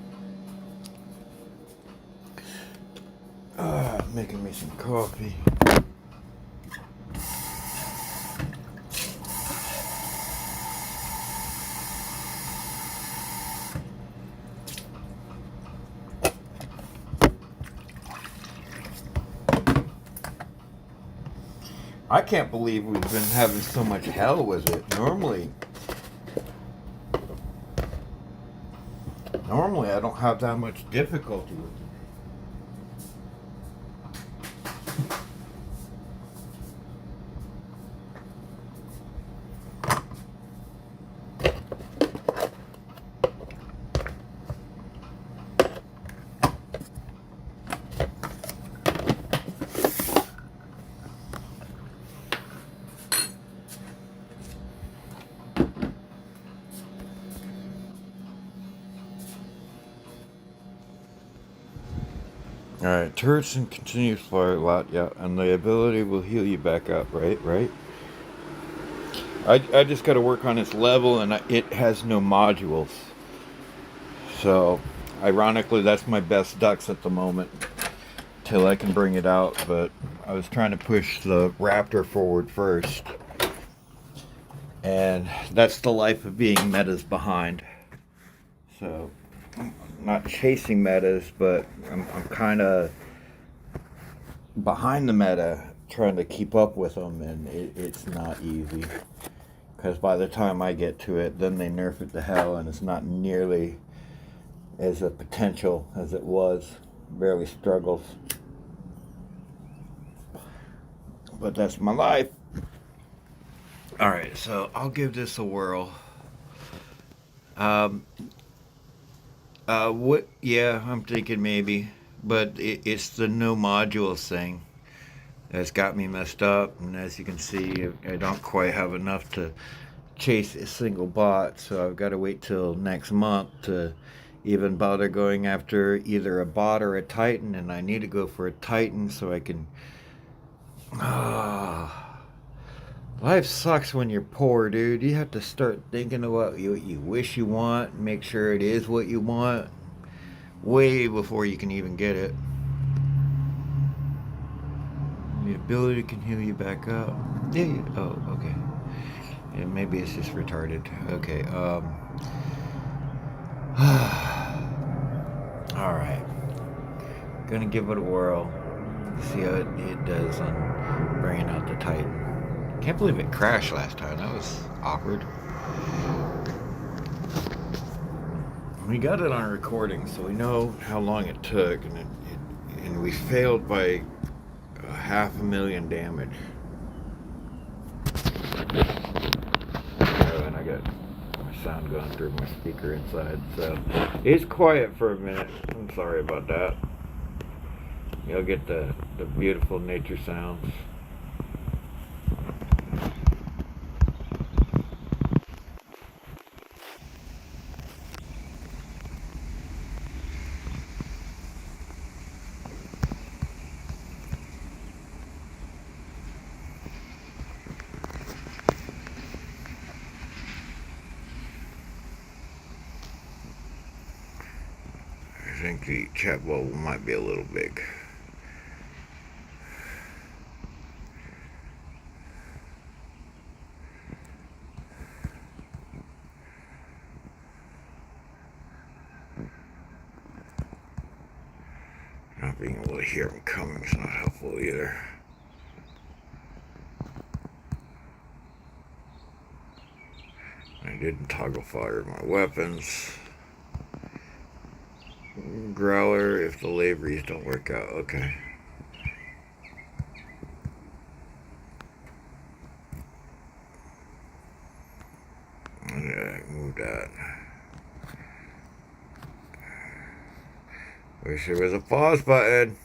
Making me some coffee. I can't believe we've been having so much hell with it. Normally I don't have that much difficulty with it. Alright, turrets and continuous fire a lot, yeah, and the ability will heal you back up, right? I just gotta work on its level, and it has no modules. So, ironically, that's my best ducks at the moment, till I can bring it out, but I was trying to push the Raptor forward first. And that's the life of being metas behind. So, I'm not chasing metas, but I'm kind of behind the meta, trying to keep up with them, and it's not easy. Because by the time I get to it, then they nerf it to hell, and it's not nearly as a potential as it was. Barely struggles. But that's my life. Alright, so I'll give this a whirl. What? Yeah, I'm thinking maybe. But it's the no modules thing that's got me messed up. And as you can see, I don't quite have enough to chase a single bot. So I've got to wait till next month to even bother going after either a bot or a Titan. And I need to go for a Titan so I can... Life sucks when you're poor, dude. You have to start thinking of what you wish you want, make sure it is what you want, way before you can even get it. The ability can heal you back up. Yeah. Oh, okay. Yeah, maybe it's just retarded. Okay. All right. Gonna give it a whirl. See how it does on bringing out the Titan. Can't believe it crashed last time. That was awkward. We got it on recording, so we know how long it took, and we failed by 500,000 damage. Oh, and I got my sound going through my speaker inside, so it's quiet for a minute. I'm sorry about that. You'll get the beautiful nature sounds. I think the chat bubble might be a little big. Not being able to hear them coming is not helpful either. I didn't toggle fire my weapons. Growler if the laveries don't work out. Okay. Yeah, move that. Wish there was a pause button.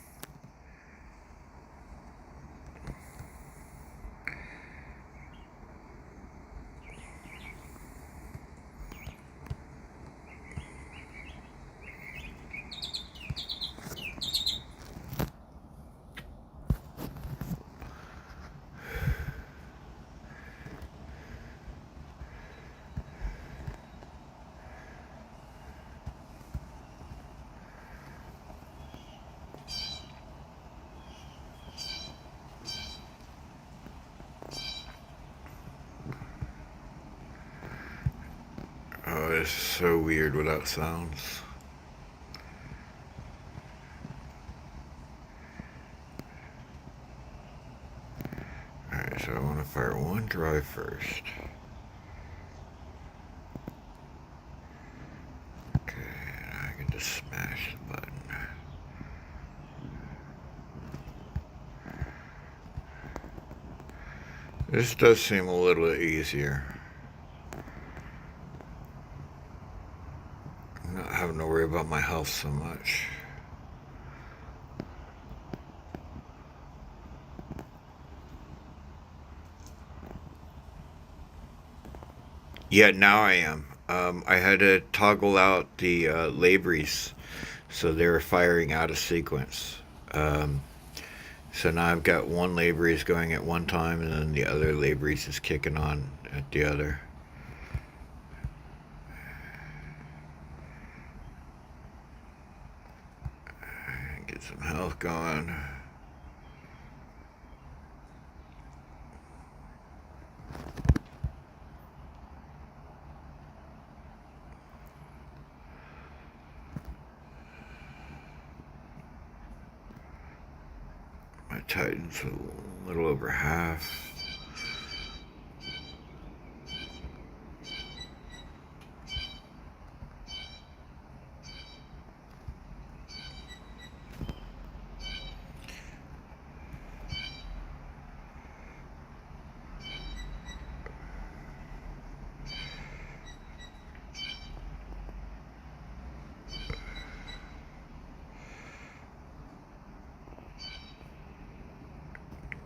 Oh, it's so weird without sounds. Alright, So I want to fire one drive first. Okay, I can just smash the button. This does seem a little bit easier. I'm not having to worry about my health so much. Yeah, now I am. I had to toggle out the labries, so they were firing out of sequence. So now I've got one labries going at one time, and then the other labries is kicking on at the other. Get some health going. My Titan's a little over half.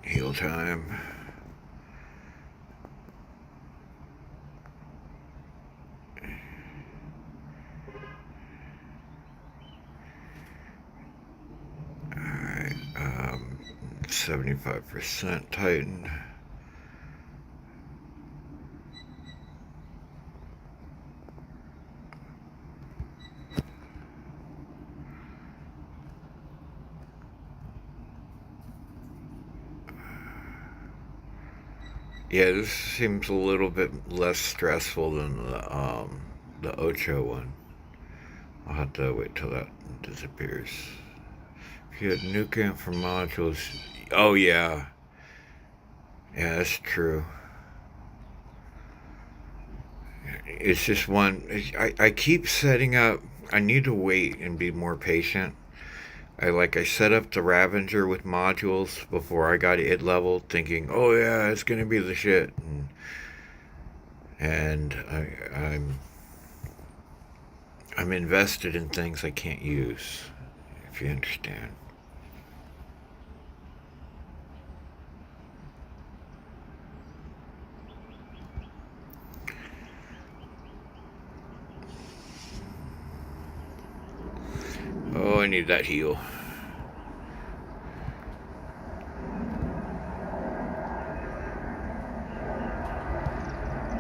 Heal time. Alright, 75% Titan. Yeah, this seems a little bit less stressful than the Ocho one. I'll have to wait till that disappears. If you had nuke amp for modules, oh yeah, yeah, that's true. It's just one. I keep setting up. I need to wait and be more patient. I set up the Ravager with modules before I got it leveled, thinking, oh yeah, it's gonna be the shit, and I'm invested in things I can't use, if you understand. Oh, I need that heal.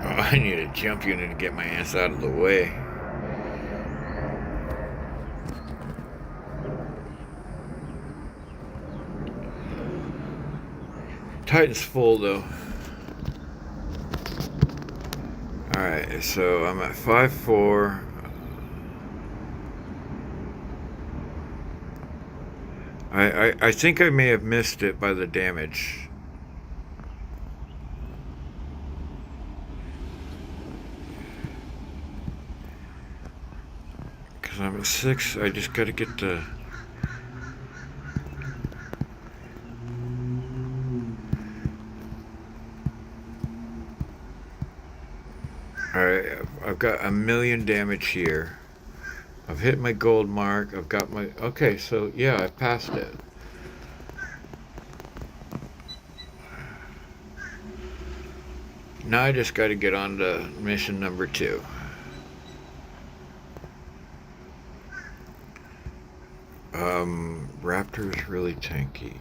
Oh, I need a jump unit to get my ass out of the way. Titan's full though. Alright, so I'm at 5-4. I think I may have missed it by the damage. Because I'm at 6, I just gotta get the... Alright, I've got 1,000,000 damage here. I've hit my gold mark. I've got my... Okay, so yeah, I passed it. Now I just got to get on to mission number 2. Raptor is really tanky.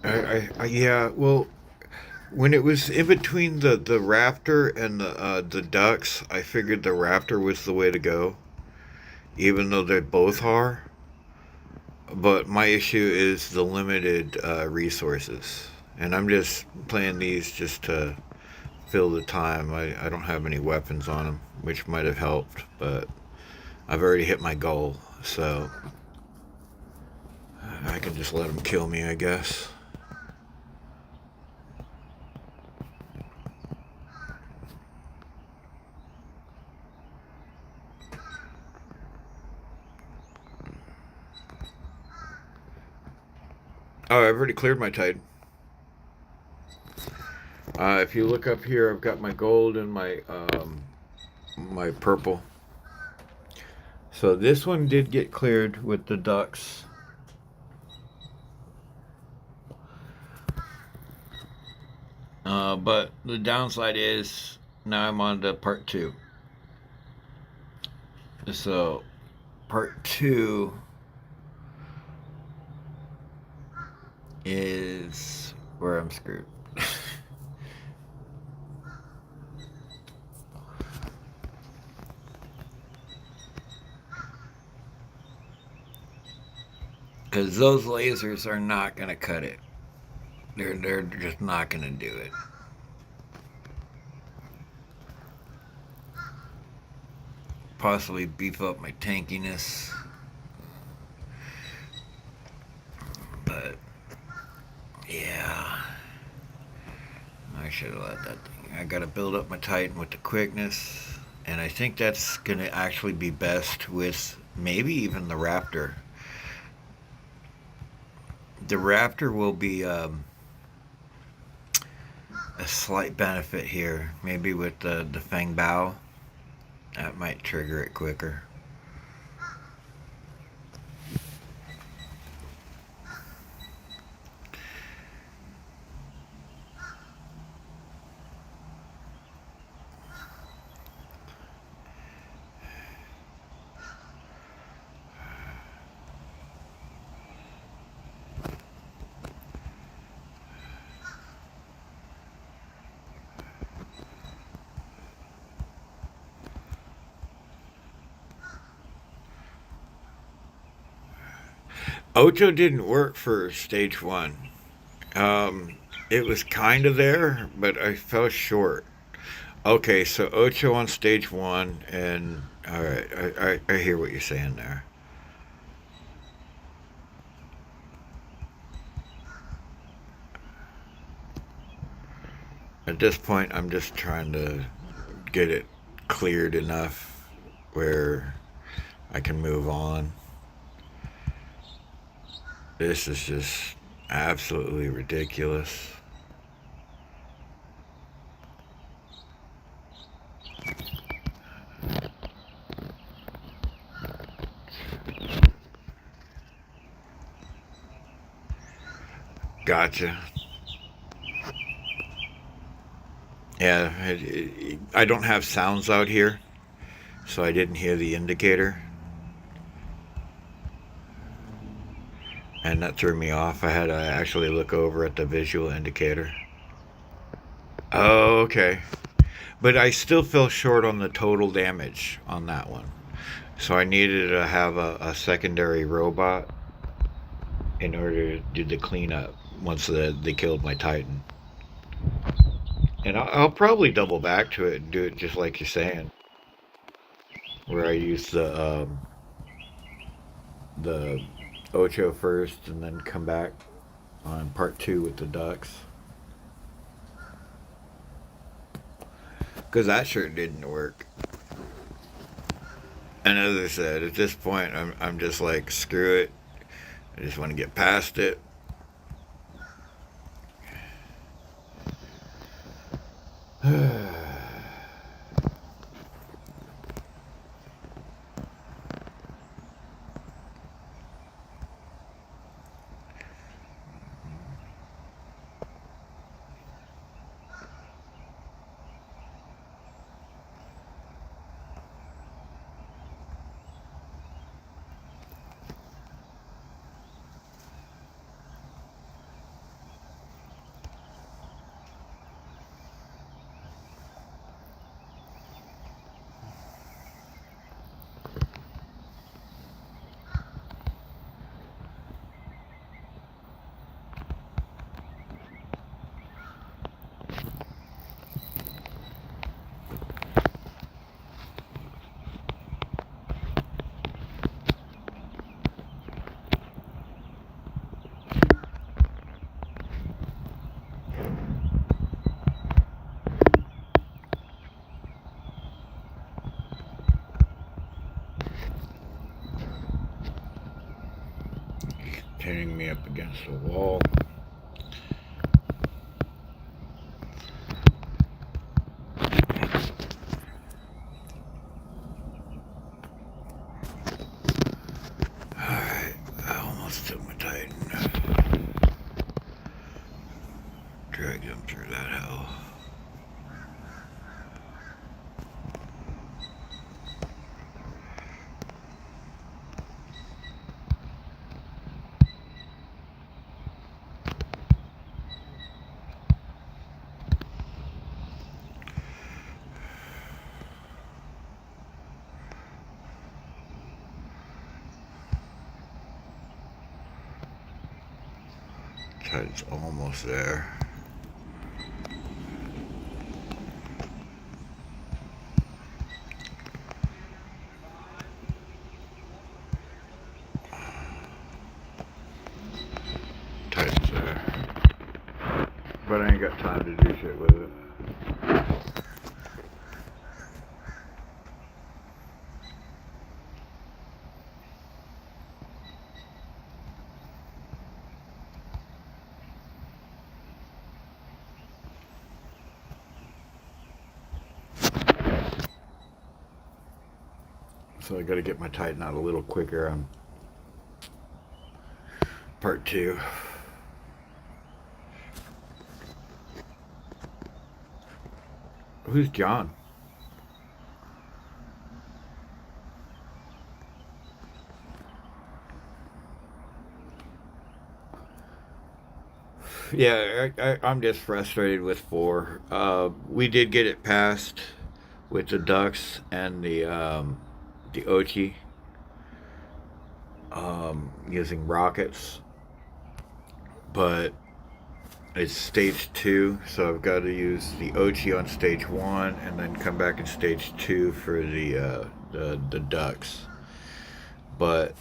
Yeah, well, when it was in between the Raptor and the Ducks, I figured the Raptor was the way to go, even though they both are. But my issue is the limited resources, and I'm just playing these just to fill the time. I don't have any weapons on them, which might have helped, but I've already hit my goal, so can just let them kill me, I guess. Oh, I've already cleared my Titan. If you look up here, I've got my gold and my purple. So this one did get cleared with the ducks. But the downside is now I'm on to part 2. So part 2 is where I'm screwed. Because those lasers are not going to cut it. They're just not going to do it. Possibly beef up my tankiness. But, yeah. I should have let that thing. I got to build up my Titan with the quickness. And I think that's going to actually be best with maybe even the Raptor. The Raptor will be a slight benefit here. Maybe with the Fang Bao. That might trigger it quicker. Ocho didn't work for stage 1. It was kind of there, but I fell short. Okay, so Ocho on stage 1, and all right, I hear what you're saying there. At this point, I'm just trying to get it cleared enough where I can move on. This is just absolutely ridiculous. Gotcha. Yeah, I don't have sounds out here, so I didn't hear the indicator. And that threw me off. I had to actually look over at the visual indicator. Oh, okay. But I still fell short on the total damage on that one. So I needed to have a secondary robot in order to do the cleanup once they killed my Titan. And I'll probably double back to it and do it just like you're saying, where I use the Ocho first and then come back on part 2 with the ducks. Because that sure didn't work. And as I said, at this point, I'm just like, screw it. I just want to get past it. He's pinning me up against the wall. Alright, I almost took my Titan. Dragged him through that hell. Titan's almost there. Titan's there. But I ain't got time to do shit with it. So I gotta get my Titan out a little quicker on part 2. Who's John? Yeah, I'm just frustrated with 4. We did get it passed with the ducks and the Ochi using rockets, but it's stage 2, so I've got to use the Ochi on stage 1 and then come back in stage 2 for the ducks. But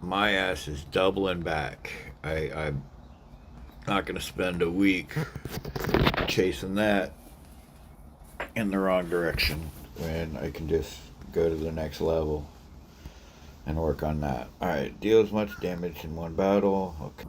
my ass is doubling back. I'm not going to spend a week chasing that in the wrong direction when I can just go to the next level and work on that. Alright, deal as much damage in one battle. Okay.